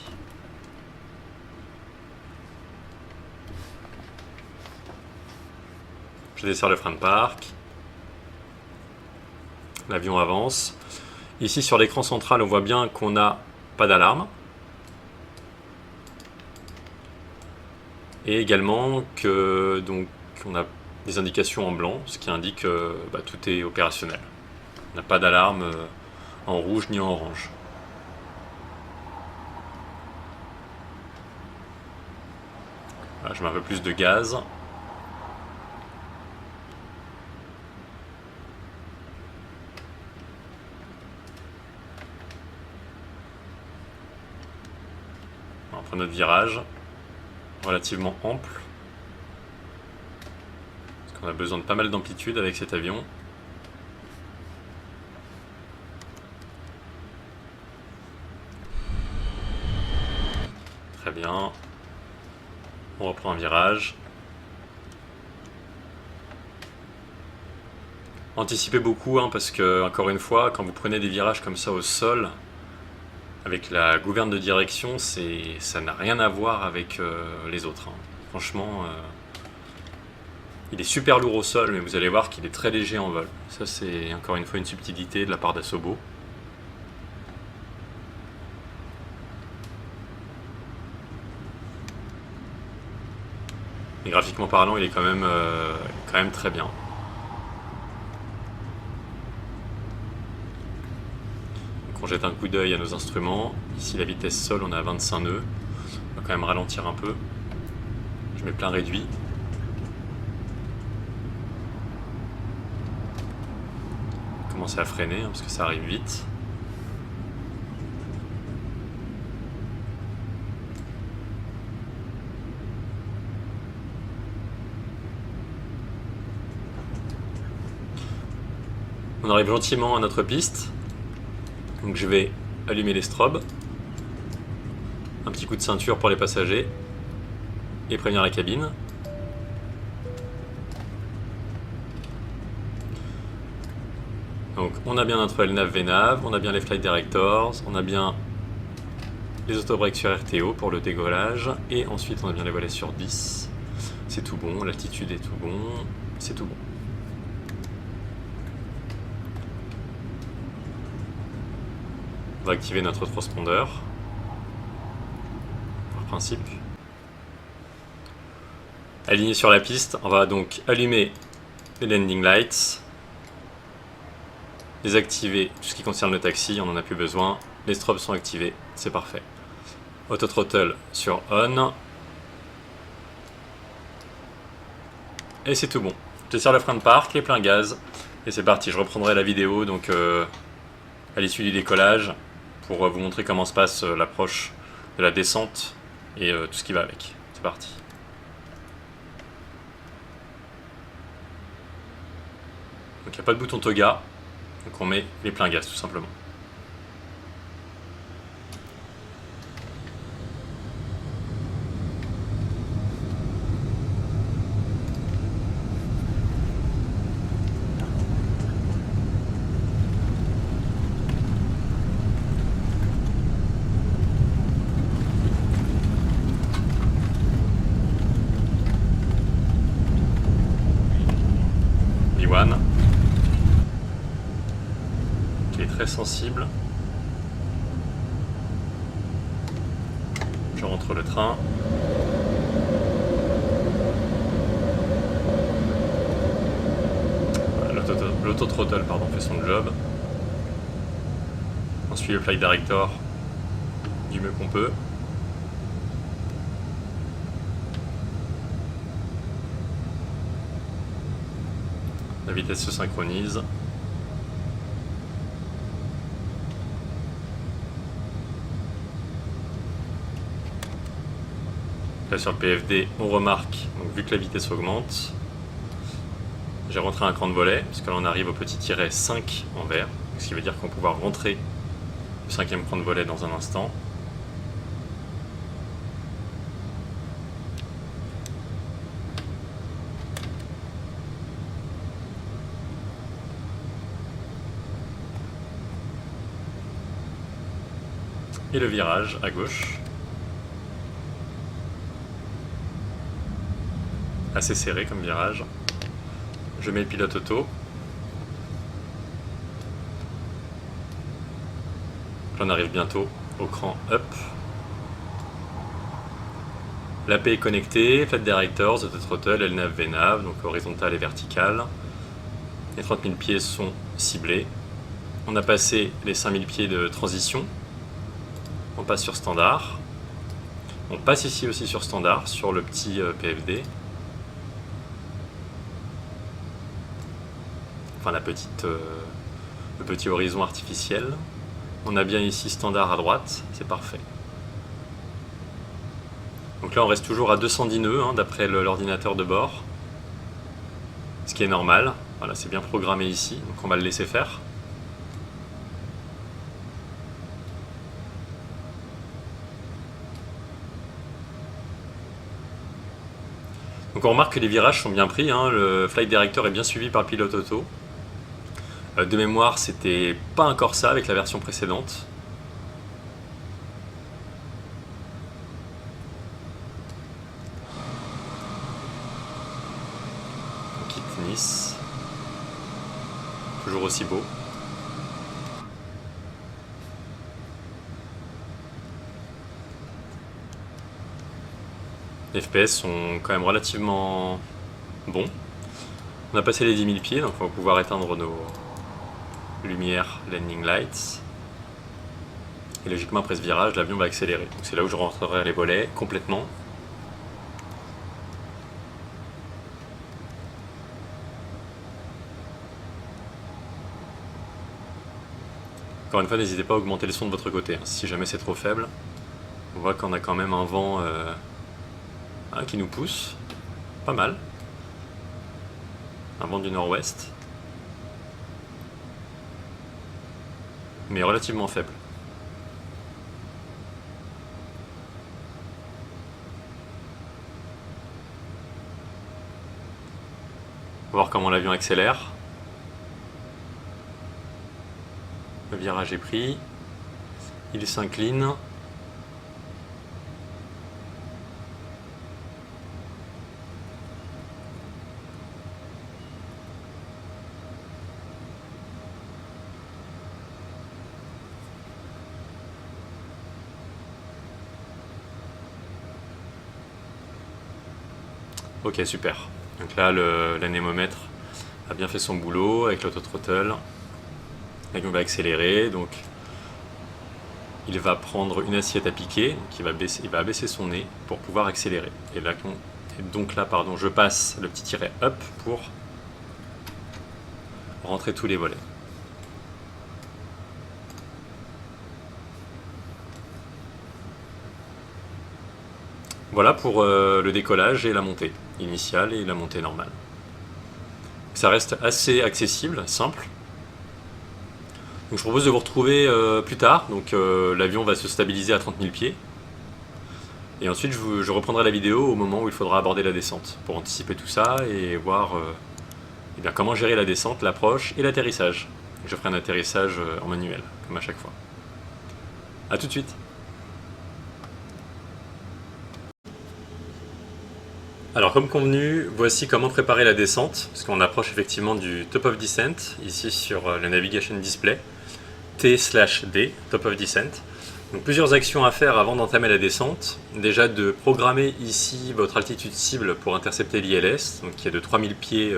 Je desserre le frein de parc. L'avion avance. Ici sur l'écran central on voit bien qu'on n'a pas d'alarme. Et également que donc on a des indications en blanc, ce qui indique que tout est opérationnel. On n'a pas d'alarme en rouge ni en orange. Voilà, je mets un peu plus de gaz. On prend notre virage, relativement ample. Parce qu'on a besoin de pas mal d'amplitude avec cet avion. Très bien. On reprend un virage. Anticipez beaucoup, hein, parce que, encore une fois, quand vous prenez des virages comme ça au sol, avec la gouverne de direction, ça n'a rien à voir avec les autres. Hein. Franchement, il est super lourd au sol, mais vous allez voir qu'il est très léger en vol. Ça, c'est encore une fois une subtilité de la part d'Asobo. Et graphiquement parlant, il est quand même très bien. Donc on jette un coup d'œil à nos instruments. Ici, la vitesse sol, on est à 25 nœuds. On va quand même ralentir un peu. Je mets plein réduit. Commencer à freiner, hein, parce que ça arrive vite. On arrive gentiment à notre piste. Donc je vais allumer les strobes. Un petit coup de ceinture pour les passagers. Et prévenir la cabine. Donc on a bien notre LNAV VNAV, on a bien les flight directors, on a bien les autobreaks sur RTO pour le décollage. Et ensuite on a bien les volets sur 10. C'est tout bon, l'altitude est tout bon, c'est tout bon. On va activer notre transpondeur, par principe. Aligné sur la piste, on va donc allumer les landing lights, désactiver tout ce qui concerne le taxi, on n'en a plus besoin. Les strobes sont activés, c'est parfait. Auto throttle sur on. Et c'est tout bon. Je tire le frein de parc et plein gaz. Et c'est parti, je reprendrai la vidéo donc à l'issue du décollage pour vous montrer comment se passe l'approche de la descente et tout ce qui va avec. C'est parti. Donc il n'y a pas de bouton toga, donc on met les pleins gaz tout simplement. Qui est très sensible. Je rentre le train. L'auto-throttle fait son job. On suit le flight director du mieux qu'on peut. La vitesse se synchronise. Là sur le PFD, on remarque, donc, vu que la vitesse augmente, j'ai rentré un cran de volet, parce que là on arrive au petit tiret 5 en vert, ce qui veut dire qu'on va pouvoir rentrer le 5e cran de volet dans un instant. Et le virage à gauche. Assez serré comme virage. Je mets le pilote auto. On arrive bientôt au cran up. L'AP est connectée, flight directors, auto throttle, LNAV, VNAV, donc horizontale et verticale. Les 30 000 pieds sont ciblés. On a passé les 5000 pieds de transition. On passe sur standard. On passe ici aussi sur standard, sur le petit PFD. Enfin le petit horizon artificiel. On a bien ici standard à droite, c'est parfait. Donc là on reste toujours à 210 nœuds hein, d'après l'ordinateur de bord. Ce qui est normal. Voilà, c'est bien programmé ici, donc on va le laisser faire. Donc on remarque que les virages sont bien pris, hein, le flight director est bien suivi par le pilote auto. De mémoire, c'était pas encore ça avec la version précédente. On quitte Nice. Toujours aussi beau. Les FPS sont quand même relativement bons. On a passé les 10 000 pieds, donc on va pouvoir éteindre nos lumières landing lights. Et logiquement, après ce virage, l'avion va accélérer. Donc c'est là où je rentrerai les volets complètement. Encore une fois, n'hésitez pas à augmenter le son de votre côté, hein, si jamais c'est trop faible. On voit qu'on a quand même un vent qui nous pousse. Pas mal. Un vent du nord-ouest. Mais relativement faible. On va voir comment l'avion accélère. Le virage est pris. Il s'incline. Ok, super. Donc là, l'anémomètre a bien fait son boulot avec l'autothrottle. L'avion va accélérer, donc il va prendre une assiette à piquer, donc il va abaisser son nez pour pouvoir accélérer. Et donc là, je passe le petit tiret up pour rentrer tous les volets. Voilà pour le décollage et la montée initiale et la montée normale. Ça reste assez accessible, simple. Donc je propose de vous retrouver plus tard. Donc l'avion va se stabiliser à 30 000 pieds. Et ensuite je reprendrai la vidéo au moment où il faudra aborder la descente pour anticiper tout ça et voir comment gérer la descente, l'approche et l'atterrissage. Je ferai un atterrissage en manuel, comme à chaque fois. A tout de suite. Alors comme convenu, voici comment préparer la descente, parce qu'on approche effectivement du top of descent, ici sur le navigation display, T/D, top of descent. Donc plusieurs actions à faire avant d'entamer la descente. Déjà de programmer ici votre altitude cible pour intercepter l'ILS, donc qui est de 3000 pieds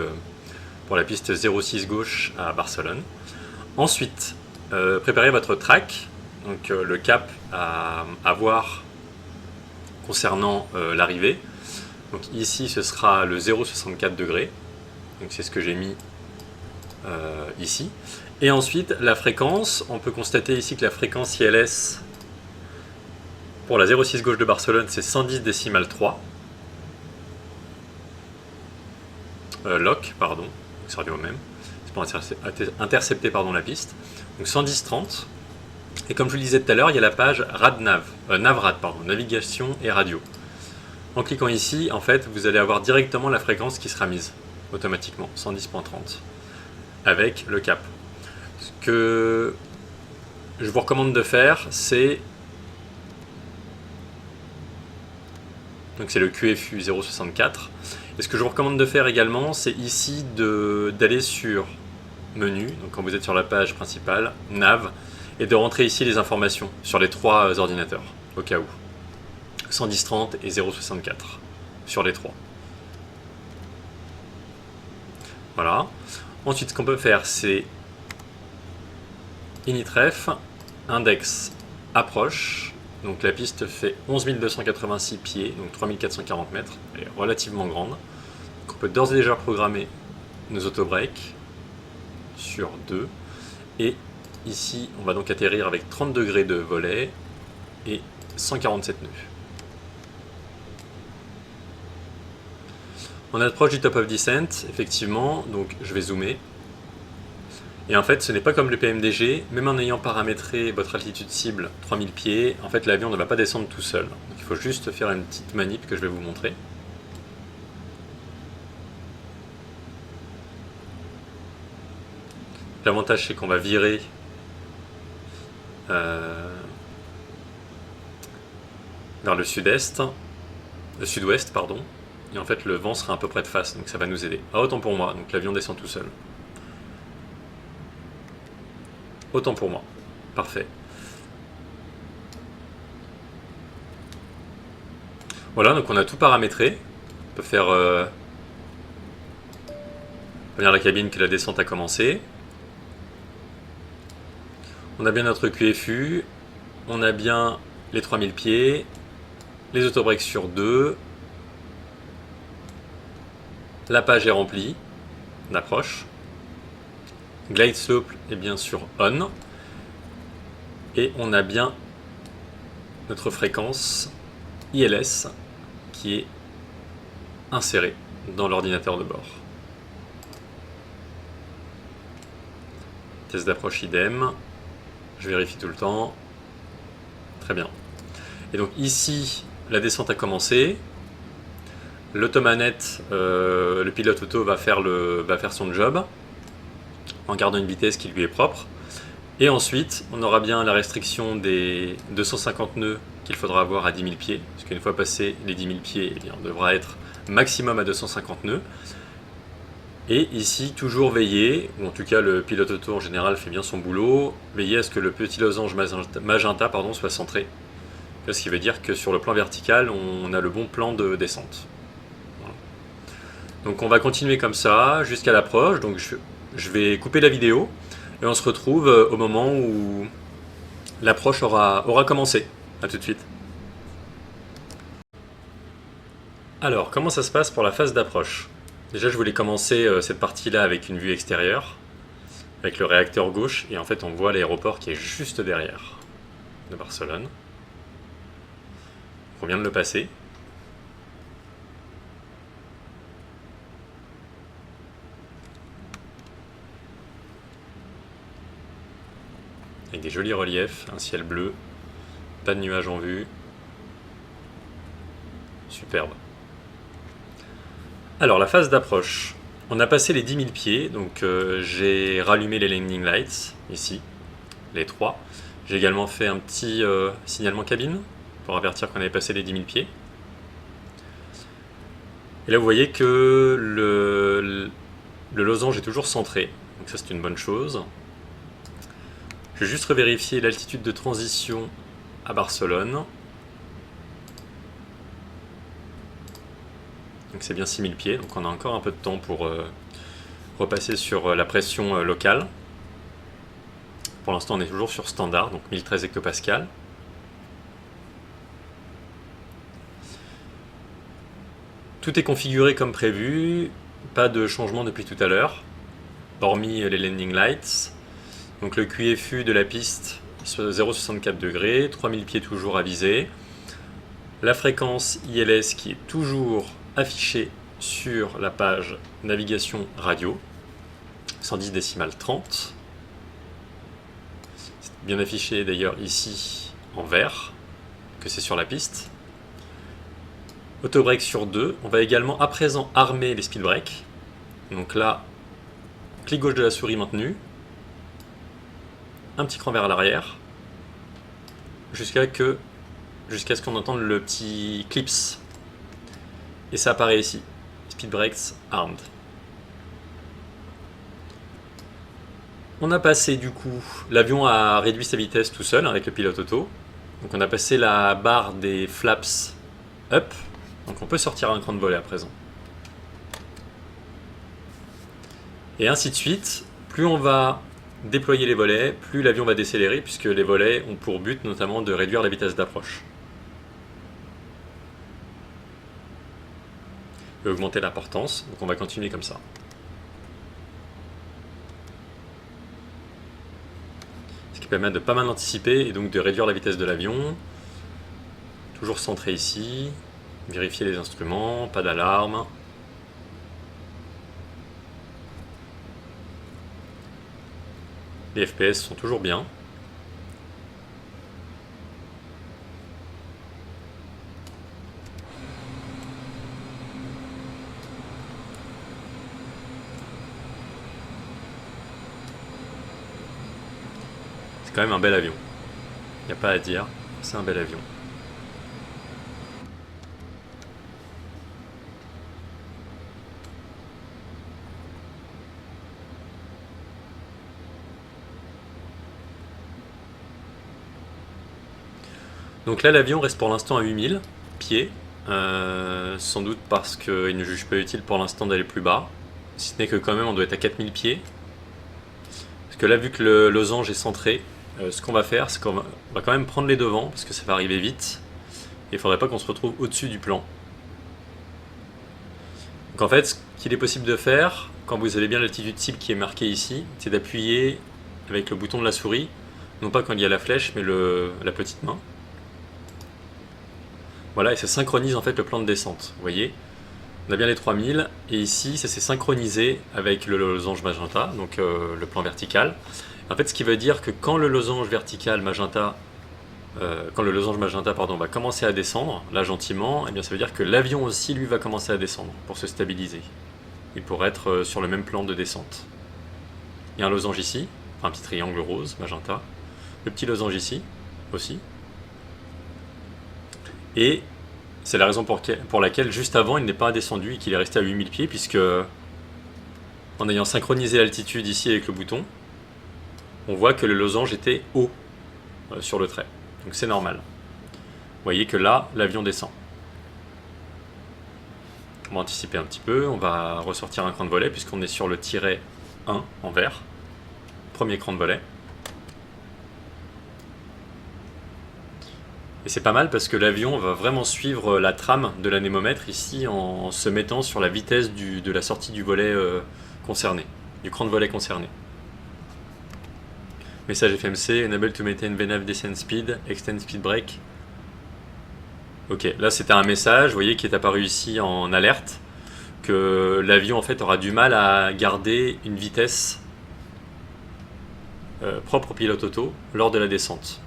pour la piste 06 gauche à Barcelone. Ensuite, préparez votre track, donc le cap à voir concernant l'arrivée. Donc ici ce sera le 0,64 degrés, donc c'est ce que j'ai mis ici. Et ensuite la fréquence, on peut constater ici que la fréquence ILS pour la 06 gauche de Barcelone c'est 110 décimales 3. LOC, pardon, ça revient au même, c'est pour intercepter la piste. Donc 110-30. Et comme je vous le disais tout à l'heure, il y a la page Navrad, navigation et radio. En cliquant ici, en fait, vous allez avoir directement la fréquence qui sera mise automatiquement, 110.30, avec le cap. Ce que je vous recommande de faire, c'est le QFU 064. Et ce que je vous recommande de faire également, c'est ici d'aller sur menu, donc quand vous êtes sur la page principale, nav, et de rentrer ici les informations sur les trois ordinateurs, au cas où. 110-30 et 0,64 sur les trois. Voilà. Ensuite, ce qu'on peut faire, c'est initref, index, approche. Donc la piste fait 11 286 pieds, donc 3440 mètres. Elle est relativement grande. Donc on peut d'ores et déjà programmer nos auto-breaks sur 2. Et ici, on va donc atterrir avec 30 degrés de volet et 147 nœuds. On approche du top of descent, effectivement, donc je vais zoomer. Et en fait, ce n'est pas comme le PMDG, même en ayant paramétré votre altitude cible 3000 pieds, en fait l'avion ne va pas descendre tout seul. Donc il faut juste faire une petite manip que je vais vous montrer. L'avantage c'est qu'on va virer vers le sud-est, le sud-ouest pardon, et en fait le vent sera à peu près de face, donc ça va nous aider. Ah, autant pour moi, donc l'avion descend tout seul. Autant pour moi, parfait. Voilà, donc on a tout paramétré. On peut faire venir la cabine que la descente a commencé. On a bien notre QFU, on a bien les 3000 pieds, les autobreaks sur 2. La page est remplie, on approche. Glide slope est bien sûr on. Et on a bien notre fréquence ILS qui est insérée dans l'ordinateur de bord. Test d'approche idem. Je vérifie tout le temps. Très bien. Et donc ici, la descente a commencé. L'automanette, le pilote auto va faire son job en gardant une vitesse qui lui est propre. Et ensuite, on aura bien la restriction des 250 nœuds qu'il faudra avoir à 10 000 pieds. Parce qu'une fois passé les 10 000 pieds, eh bien, on devra être maximum à 250 nœuds. Et ici, toujours veiller, ou en tout cas le pilote auto en général fait bien son boulot, veiller à ce que le petit losange magenta soit centré. Ce qui veut dire que sur le plan vertical, on a le bon plan de descente. Voilà. Donc on va continuer comme ça jusqu'à l'approche. Donc je vais couper la vidéo et on se retrouve au moment où l'approche aura commencé. A tout de suite. Alors, comment ça se passe pour la phase d'approche? Déjà, je voulais commencer cette partie-là avec une vue extérieure, avec le réacteur gauche, et en fait, on voit l'aéroport qui est juste derrière de Barcelone. On vient de le passer. Avec des jolis reliefs, un ciel bleu, pas de nuages en vue. Superbe. Alors, la phase d'approche. On a passé les 10 000 pieds, donc j'ai rallumé les landing lights, ici, les 3. J'ai également fait un petit signalement cabine, pour avertir qu'on avait passé les 10 000 pieds. Et là, vous voyez que le losange est toujours centré, donc ça c'est une bonne chose. Je vais juste revérifier l'altitude de transition à Barcelone. Donc c'est bien 6000 pieds, donc on a encore un peu de temps pour repasser sur la pression locale. Pour l'instant on est toujours sur standard, donc 1013 hectopascales. Tout est configuré comme prévu, pas de changement depuis tout à l'heure, hormis les landing lights. Donc le QFU de la piste, 0,64 degrés, 3000 pieds toujours à viser. La fréquence ILS qui est toujours affichée sur la page navigation radio, 110 décimales 30. C'est bien affiché d'ailleurs ici en vert, que c'est sur la piste. Autobreak sur 2. On va également à présent armer les speed brakes. Donc là, clic gauche de la souris maintenu. Un petit cran vers l'arrière. Jusqu'à ce qu'on entende le petit clips. Et ça apparaît ici. Speed brakes armed. On a passé du coup, l'avion a réduit sa vitesse tout seul avec le pilote auto. Donc on a passé la barre des flaps up. Donc on peut sortir un cran de volet à présent. Et ainsi de suite, plus on va déployer les volets, plus l'avion va décélérer, puisque les volets ont pour but notamment de réduire la vitesse d'approche. Et augmenter la portance, donc on va continuer comme ça. Ce qui permet de pas mal anticiper et donc de réduire la vitesse de l'avion. Toujours centré ici. Vérifier les instruments, pas d'alarme. Les FPS sont toujours bien. C'est quand même un bel avion. Il n'y a pas à dire, c'est un bel avion. Donc là, l'avion reste pour l'instant à 8000 pieds, sans doute parce qu'il ne juge pas utile pour l'instant d'aller plus bas, si ce n'est que quand même on doit être à 4000 pieds. Parce que là, vu que le losange est centré, ce qu'on va faire, c'est qu'on va quand même prendre les devants, parce que ça va arriver vite, et il ne faudrait pas qu'on se retrouve au-dessus du plan. Donc en fait, ce qu'il est possible de faire, quand vous avez bien l'altitude cible qui est marquée ici, c'est d'appuyer avec le bouton de la souris, non pas quand il y a la flèche, mais la petite main. Voilà, et ça synchronise en fait le plan de descente. Vous voyez, on a bien les 3000, et ici, ça s'est synchronisé avec le losange magenta, donc le plan vertical. En fait, ce qui veut dire que quand le losange vertical magenta, quand le losange magenta pardon, va commencer à descendre, là gentiment, eh bien, ça veut dire que l'avion aussi, lui, va commencer à descendre pour se stabiliser. Et pour être sur le même plan de descente. Il y a un losange ici, enfin, un petit triangle rose, magenta. Le petit losange ici, aussi. Et c'est la raison pour laquelle, juste avant, il n'est pas descendu et qu'il est resté à 8000 pieds, puisque, en ayant synchronisé l'altitude ici avec le bouton, on voit que le losange était haut sur le trait. Donc c'est normal. Vous voyez que là, l'avion descend. On va anticiper un petit peu, on va ressortir un cran de volet, puisqu'on est sur le tiret 1 en vert. Premier cran de volet. Et c'est pas mal parce que l'avion va vraiment suivre la trame de l'anémomètre ici en se mettant sur la vitesse de la sortie du volet concerné, du cran de volet concerné. Message FMC, enable to maintain VNAV descent speed, extend speed brake. Ok, là c'était un message, vous voyez, qui est apparu ici en alerte, que l'avion en fait aura du mal à garder une vitesse propre au pilote auto lors de la descente.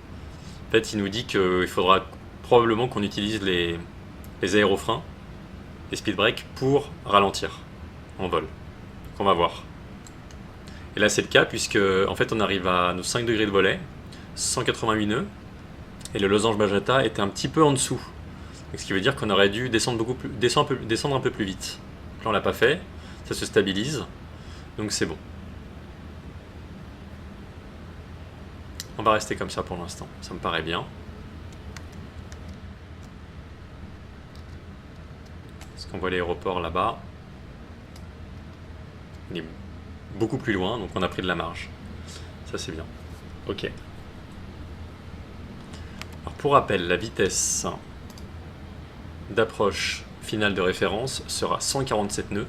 En fait, il nous dit qu'il faudra probablement qu'on utilise les aérofreins, les speed brakes, pour ralentir en vol. Donc on va voir. Et là, c'est le cas, puisque en fait, on arrive à nos 5 degrés de volet, 188 nœuds, et le losange magenta était un petit peu en dessous. Donc, ce qui veut dire qu'on aurait dû descendre, descendre un peu plus vite. Là, on l'a pas fait, ça se stabilise, donc c'est bon. On va rester comme ça pour l'instant, ça me paraît bien. Parce qu'on voit l'aéroport là-bas. Il est beaucoup plus loin, donc on a pris de la marge. Ça c'est bien. Ok. Alors pour rappel, la vitesse d'approche finale de référence sera 147 nœuds.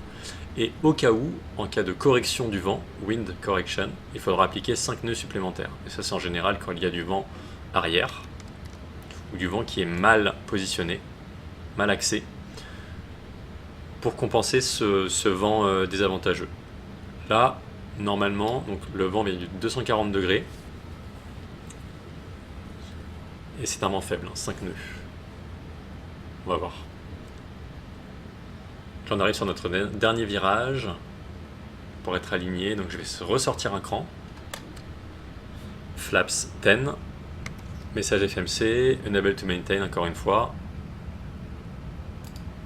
Et au cas où, en cas de correction du vent, wind correction, il faudra appliquer 5 nœuds supplémentaires. Et ça, c'est en général quand il y a du vent arrière, ou du vent qui est mal positionné, mal axé, pour compenser ce vent désavantageux. Là, normalement, donc le vent vient de 240 degrés, et c'est un vent faible, 5 nœuds. On va voir. Là, on arrive sur notre dernier virage pour être aligné, donc je vais ressortir un cran. Flaps 10, message FMC, enable to maintain encore une fois.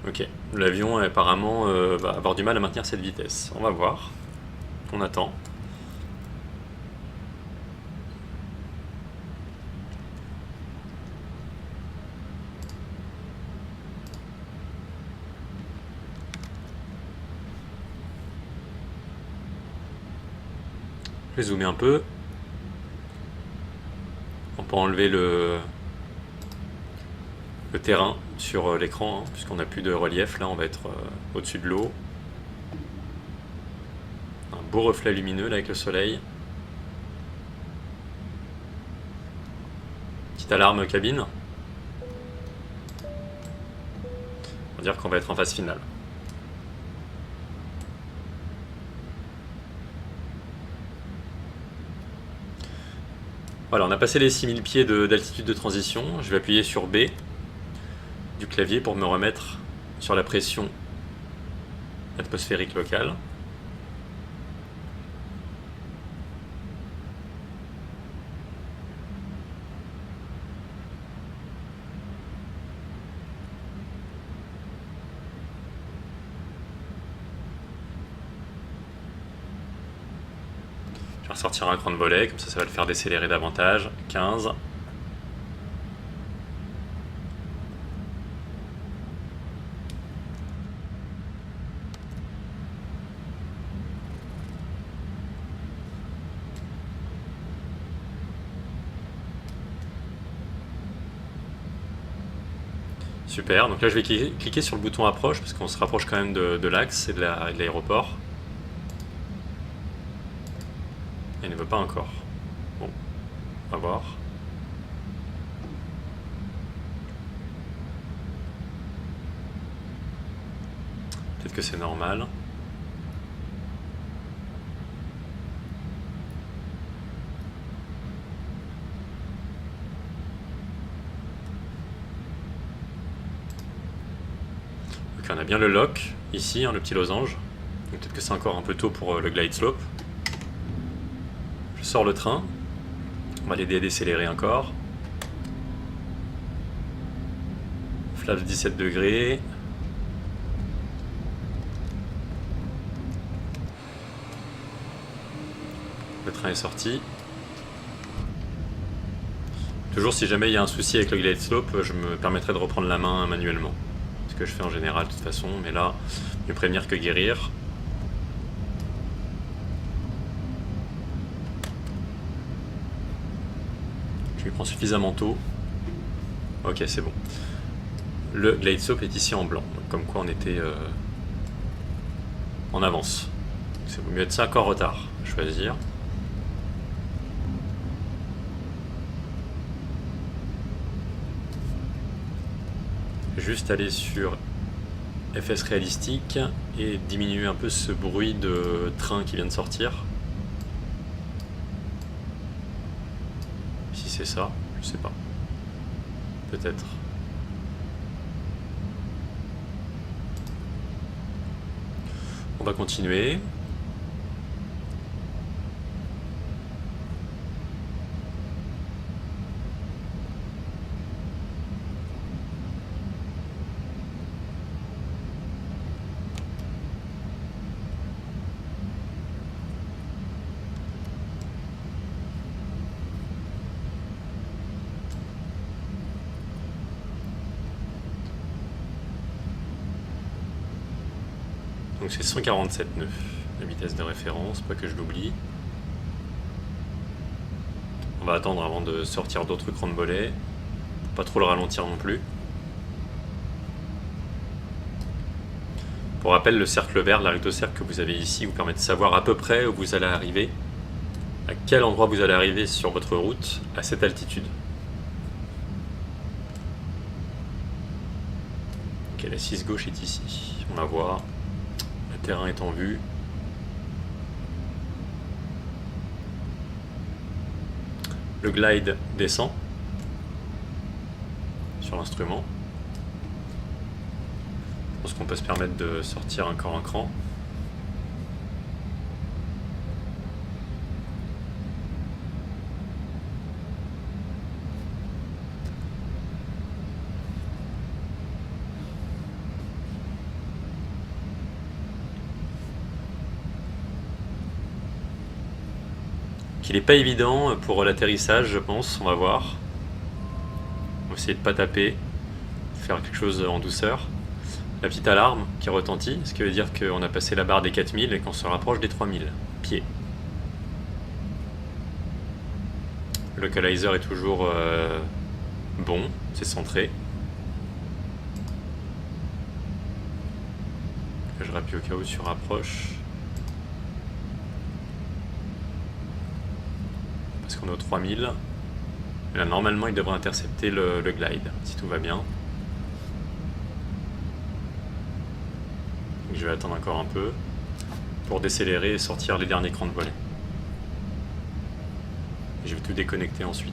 Ok, l'avion apparemment va avoir du mal à maintenir cette vitesse. On va voir, on attend. Je vais zoomer un peu. On peut enlever le terrain sur l'écran, hein, puisqu'on n'a plus de relief. Là, on va être au-dessus de l'eau. Un beau reflet lumineux là avec le soleil. Petite alarme cabine. On va dire qu'on va être en phase finale. Voilà, on a passé les 6000 pieds d'altitude de transition. Je vais appuyer sur B du clavier pour me remettre sur la pression atmosphérique locale. Je vais ressortir un cran de volet, comme ça va le faire décélérer davantage. 15. Super, donc là je vais cliquer sur le bouton approche parce qu'on se rapproche quand même de l'axe et de l'aéroport. Il ne veut pas encore. Bon, on va voir. Peut-être que c'est normal. Ok, on a bien le lock ici, hein, le petit losange. Peut-être que c'est encore un peu tôt pour le glide slope. Je sors le train. On va l'aider à décélérer encore. Flaps 17 degrés. Le train est sorti. Toujours si jamais il y a un souci avec le glide slope, je me permettrai de reprendre la main manuellement. Ce que je fais en général de toute façon, mais là, mieux prévenir que guérir. Je lui prends suffisamment tôt. Ok, c'est bon. Le glide slope est ici en blanc, donc comme quoi on était en avance. C'est mieux être 5 en retard, choisir. Juste aller sur FS réalistique et diminuer un peu ce bruit de train qui vient de sortir. Si c'est ça, je sais pas. Peut-être. On va continuer. Donc c'est 147 nœuds, la vitesse de référence, pas que je l'oublie. On va attendre avant de sortir d'autres crans de volet, pour pas trop le ralentir non plus. Pour rappel, le cercle vert, la recto cercle que vous avez ici, vous permet de savoir à peu près où vous allez arriver, à quel endroit vous allez arriver sur votre route, à cette altitude. Ok, la 6 gauche est ici, on va voir. Le terrain est en vue. Le glide descend sur l'instrument. Je pense qu'on peut se permettre de sortir encore un cran. Il n'est pas évident pour l'atterrissage, je pense, on va voir. On va essayer de ne pas taper, faire quelque chose en douceur. La petite alarme qui retentit, ce qui veut dire qu'on a passé la barre des 4000 et qu'on se rapproche des 3000 pieds. Le localizer est toujours bon, c'est centré. Je rappuie au cas où sur approche. Parce qu'on est aux 3000. Et là, normalement, il devrait intercepter le glide, si tout va bien. Donc, je vais attendre encore un peu pour décélérer et sortir les derniers crans de volet. Et je vais tout déconnecter ensuite.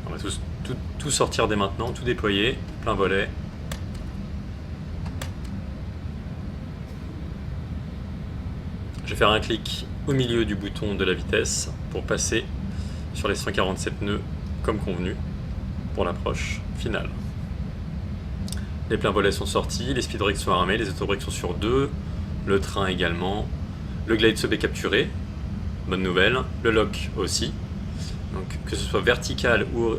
On va tout sortir dès maintenant, tout déployer, plein volet. Je vais faire un clic au milieu du bouton de la vitesse pour passer sur les 147 nœuds comme convenu pour l'approche finale. Les pleins volets sont sortis, les speed brakes sont armés, les autobrakes sont sur 2, le train également, le glide sub est capturé, bonne nouvelle, le lock aussi. Donc que ce soit vertical ou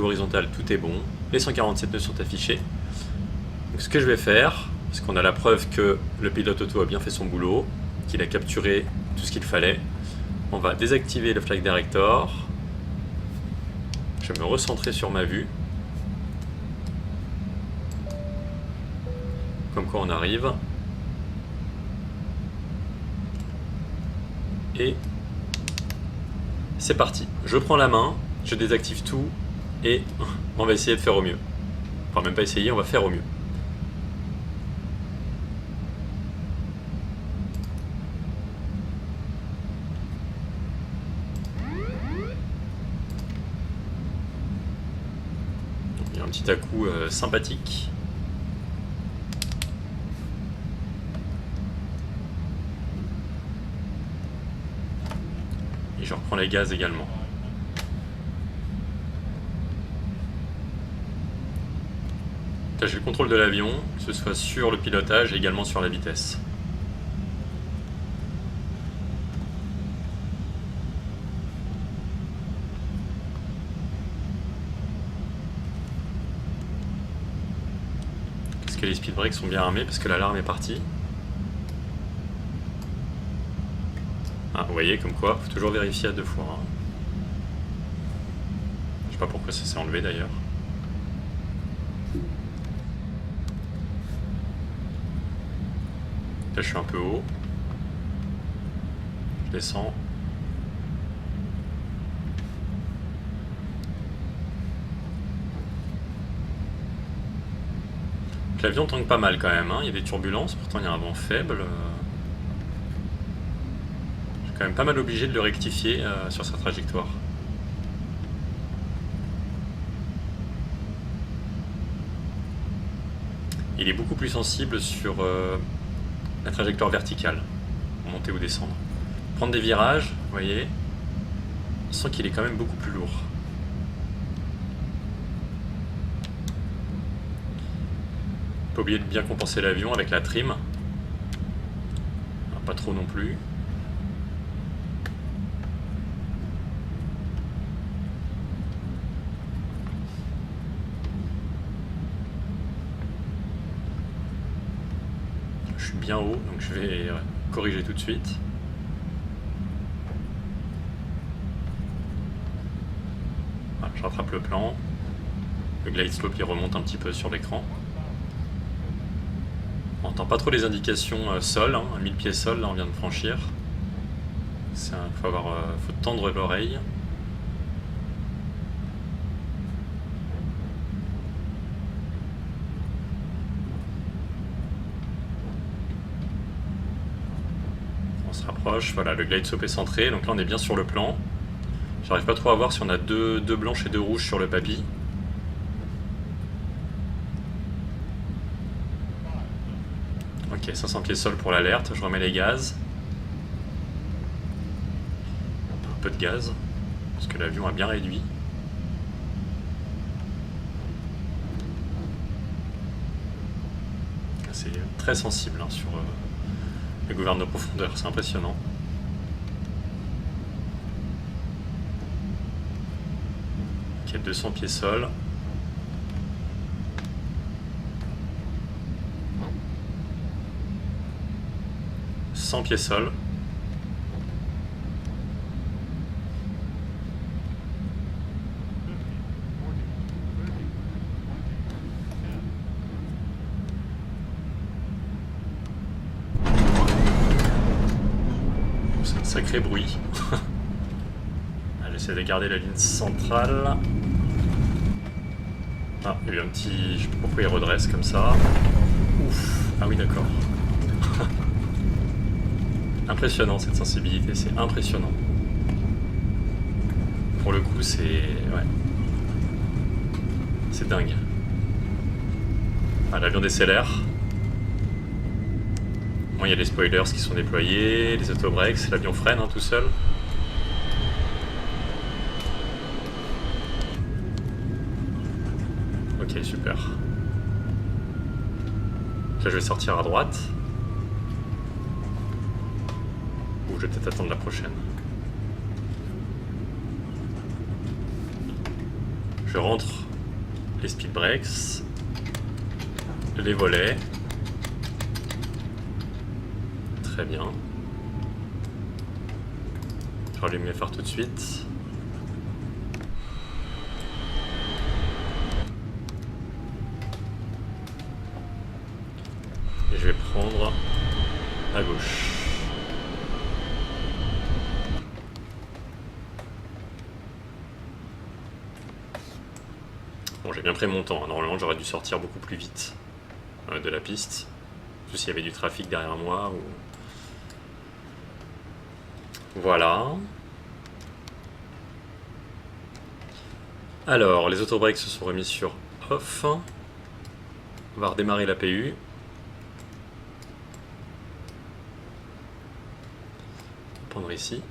horizontal, tout est bon. Les 147 nœuds sont affichés. Donc, ce que je vais faire, parce qu'on a la preuve que le pilote auto a bien fait son boulot, qu'il a capturé tout ce qu'il fallait, on va désactiver le flight director. Je vais me recentrer sur ma vue. Comme quoi on arrive. Et c'est parti. Je prends la main, je désactive tout et on va essayer de faire au mieux. Enfin, même pas essayer, on va faire au mieux. Il y a un petit à-coup sympathique. Et je reprends les gaz également. Là, j'ai le contrôle de l'avion, que ce soit sur le pilotage et également sur la vitesse. Est-ce que les speed brakes sont bien armés? Parce que l'alarme est partie. Ah, vous voyez, comme quoi, il faut toujours vérifier à 2 fois. Hein. Je sais pas pourquoi ça s'est enlevé d'ailleurs. Là, je suis un peu haut. Je descends. L'avion tangue pas mal quand même. Hein. Il y a des turbulences, pourtant il y a un vent faible. Je suis quand même pas mal obligé de le rectifier sur sa trajectoire. Il est beaucoup plus sensible sur la trajectoire verticale, monter ou descendre. Prendre des virages, vous voyez, on sent qu'il est quand même beaucoup plus lourd. Pas oublier de bien compenser l'avion avec la trim. Pas trop non plus. Je suis bien haut, donc je vais corriger tout de suite. Voilà, je rattrape le plan. Le glide slope il remonte un petit peu sur l'écran. On n'entend pas trop les indications sol, hein, 1000 pieds sol, là on vient de franchir. Faut tendre l'oreille. On se rapproche, voilà, le glide slope est centré, donc là on est bien sur le plan. J'arrive pas trop à voir si on a deux blanches et deux rouges sur le papy. Ok, 500 pieds sol pour l'alerte, je remets les gaz. Un peu de gaz, parce que l'avion a bien réduit. C'est très sensible hein, sur les gouvernes de profondeur, c'est impressionnant. Ok, 200 pieds sol. Pieds sol. sacré bruit. J'essaie de garder la ligne centrale. Ah, il y a eu un petit... Je sais pas pourquoi il redresse comme ça. Ouf. Ah oui, d'accord. Impressionnant cette sensibilité, c'est impressionnant. Pour le coup, c'est... Ouais. C'est dingue. Ah, l'avion décélère. Bon, il y a les spoilers qui sont déployés, les autobrakes, l'avion freine tout seul. Ok, super. Là, je vais sortir à droite. Ou je vais peut-être attendre la prochaine. Je rentre les speed brakes, les volets. Très bien. Je rallume les phares tout de suite. Et je vais prendre à gauche. Bon, j'ai bien pris mon temps. Normalement, j'aurais dû sortir beaucoup plus vite de la piste. Surtout s'il y avait du trafic derrière moi. Ou... Voilà. Alors, les autobrakes se sont remis sur off. On va redémarrer l'APU. Prendre ici.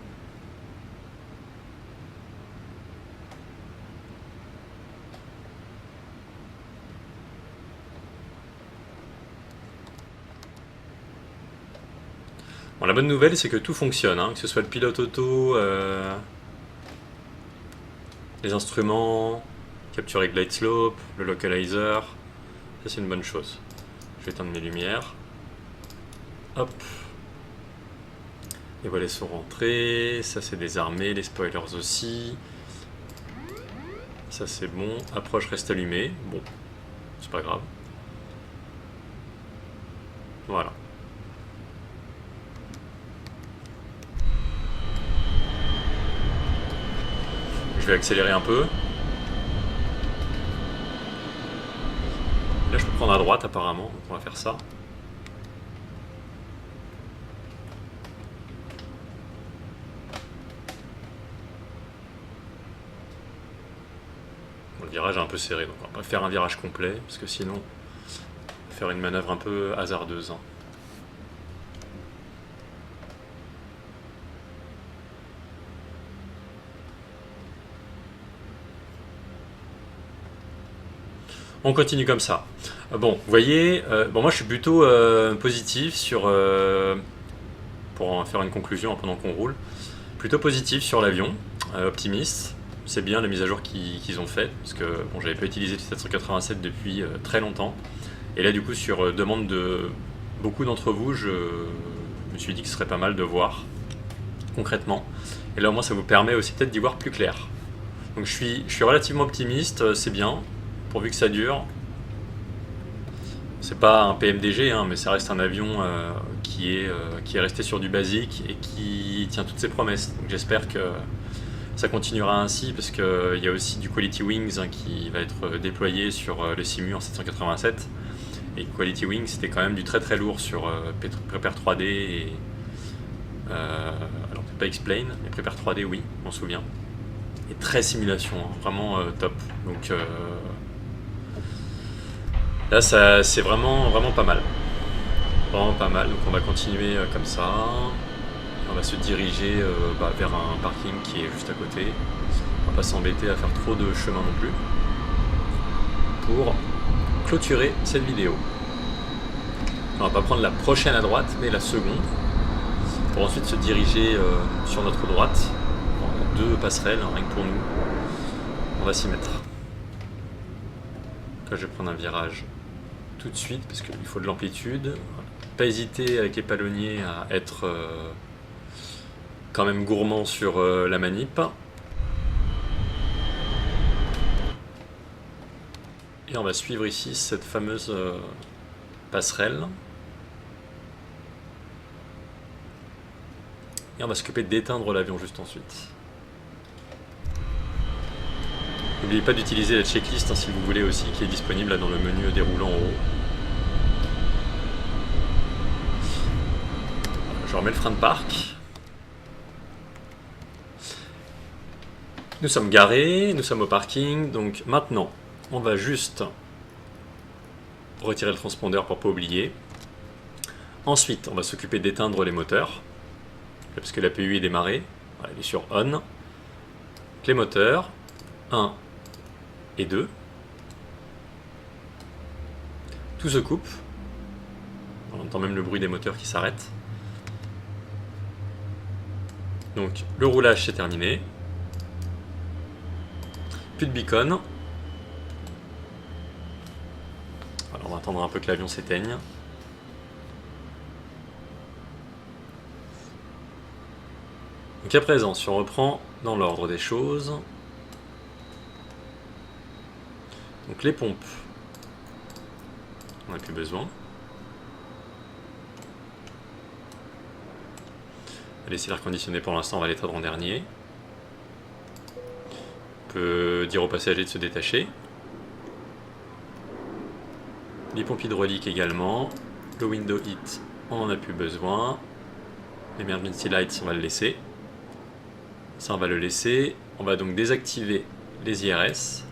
Bon, la bonne nouvelle, c'est que tout fonctionne, que ce soit le pilote auto, les instruments, capturer glide slope, le localizer. Ça, c'est une bonne chose. Je vais éteindre mes lumières. Hop. Les volets sont rentrés. Ça, c'est désarmé. Les spoilers aussi. Ça, c'est bon. Approche reste allumée. Bon, c'est pas grave. Voilà. Je vais accélérer un peu. Là, je peux prendre à droite apparemment, donc on va faire ça. Bon, le virage est un peu serré, donc on va pas faire un virage complet, parce que sinon, on va faire une manœuvre un peu hasardeuse. On continue comme ça. Bon, vous voyez, bon, moi je suis plutôt positif sur, pour en faire une conclusion pendant qu'on roule, plutôt positif sur l'avion, optimiste. C'est bien la mise à jour qu'ils ont faite, parce que bon, j'avais pas utilisé le 787 depuis très longtemps. Et là du coup sur demande de beaucoup d'entre vous, je me suis dit que ce serait pas mal de voir concrètement. Et là au moins ça vous permet aussi peut-être d'y voir plus clair. Donc je suis relativement optimiste, c'est bien. Pourvu que ça dure. C'est pas un PMDG, mais ça reste un avion qui est resté sur du basique et qui tient toutes ses promesses. Donc j'espère que ça continuera ainsi, parce qu'il y a aussi du Quality Wings qui va être déployé sur le Simu en 787. Et Quality Wings, c'était quand même du très très lourd sur Prepare 3D et... alors peut-être pas Explain, mais Prepare 3D, oui, je m'en souviens. Et très simulation, vraiment top. Donc... là, c'est vraiment pas mal. Vraiment pas mal, donc on va continuer comme ça. On va se diriger vers un parking qui est juste à côté. On va pas s'embêter à faire trop de chemin non plus. Pour clôturer cette vidéo. On va pas prendre la prochaine à droite, mais la seconde. Pour ensuite se diriger sur notre droite. En 2 passerelles, rien que pour nous. On va s'y mettre. Là, je vais prendre un virage tout de suite parce qu'il faut de l'amplitude. Pas hésiter avec les palonniers à être quand même gourmand sur la manip. Et on va suivre ici cette fameuse passerelle. Et on va s'occuper d'éteindre l'avion juste ensuite. N'oubliez pas d'utiliser la checklist si vous voulez aussi, qui est disponible là dans le menu déroulant en haut. Je remets le frein de parc. Nous sommes garés, nous sommes au parking, donc maintenant on va juste retirer le transpondeur pour ne pas oublier. Ensuite on va s'occuper d'éteindre les moteurs, parce que l'APU est démarré, voilà, il est sur on. Les moteurs, 1 et 2. Tout se coupe, on entend même le bruit des moteurs qui s'arrêtent. Donc le roulage c'est terminé. Plus de beacon. Alors on va attendre un peu que l'avion s'éteigne. Donc à présent, si on reprend dans l'ordre des choses, donc les pompes, on n'a plus besoin. On va laisser l'air conditionné pour l'instant, on va l'éteindre en dernier. On peut dire aux passagers de se détacher. Les pompes hydrauliques également. Le window heat, on n'en a plus besoin. L'emergency lights, on va le laisser. Ça, on va le laisser. On va donc désactiver les IRS.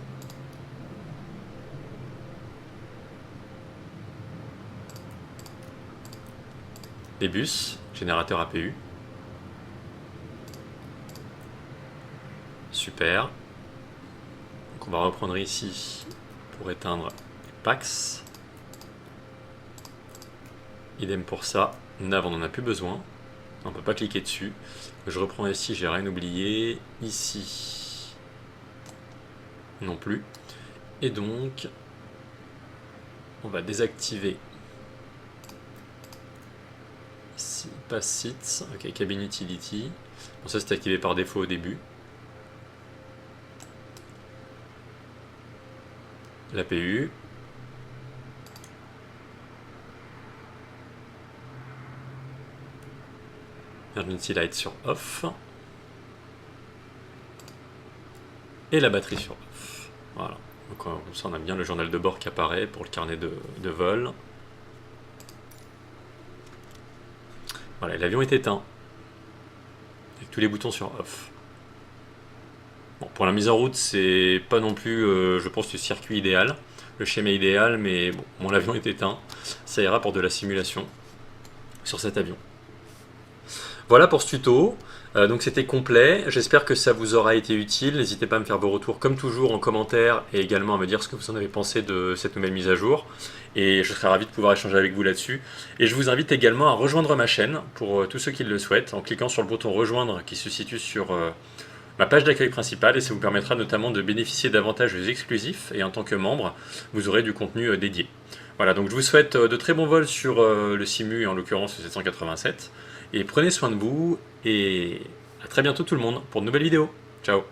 Les bus, générateur APU. Super. Donc on va reprendre ici pour éteindre PAX. Idem pour ça. Nav, on n'en a plus besoin. On ne peut pas cliquer dessus. Je reprends ici, j'ai rien oublié. Ici, non plus. Et donc, on va désactiver. Ici, pass seats. Ok, cabin utility. Bon, ça c'est activé par défaut au début. L'APU. Emergency light sur off. Et la batterie sur off. Voilà. Donc comme ça on a bien le journal de bord qui apparaît pour le carnet de vol. Voilà, l'avion est éteint. Avec tous les boutons sur off. Bon, pour la mise en route, c'est pas non plus, je pense, le circuit idéal, le schéma idéal, mais bon, mon avion est éteint. Ça ira pour de la simulation sur cet avion. Voilà pour ce tuto, donc c'était complet, j'espère que ça vous aura été utile, n'hésitez pas à me faire vos retours comme toujours en commentaire et également à me dire ce que vous en avez pensé de cette nouvelle mise à jour et je serai ravi de pouvoir échanger avec vous là-dessus. Et je vous invite également à rejoindre ma chaîne pour tous ceux qui le souhaitent en cliquant sur le bouton rejoindre qui se situe sur ma page d'accueil principale et ça vous permettra notamment de bénéficier d'avantages exclusifs et en tant que membre vous aurez du contenu dédié. Voilà, donc je vous souhaite de très bons vols sur le Simu et en l'occurrence le 787. Et prenez soin de vous et à très bientôt tout le monde pour de nouvelles vidéos. Ciao.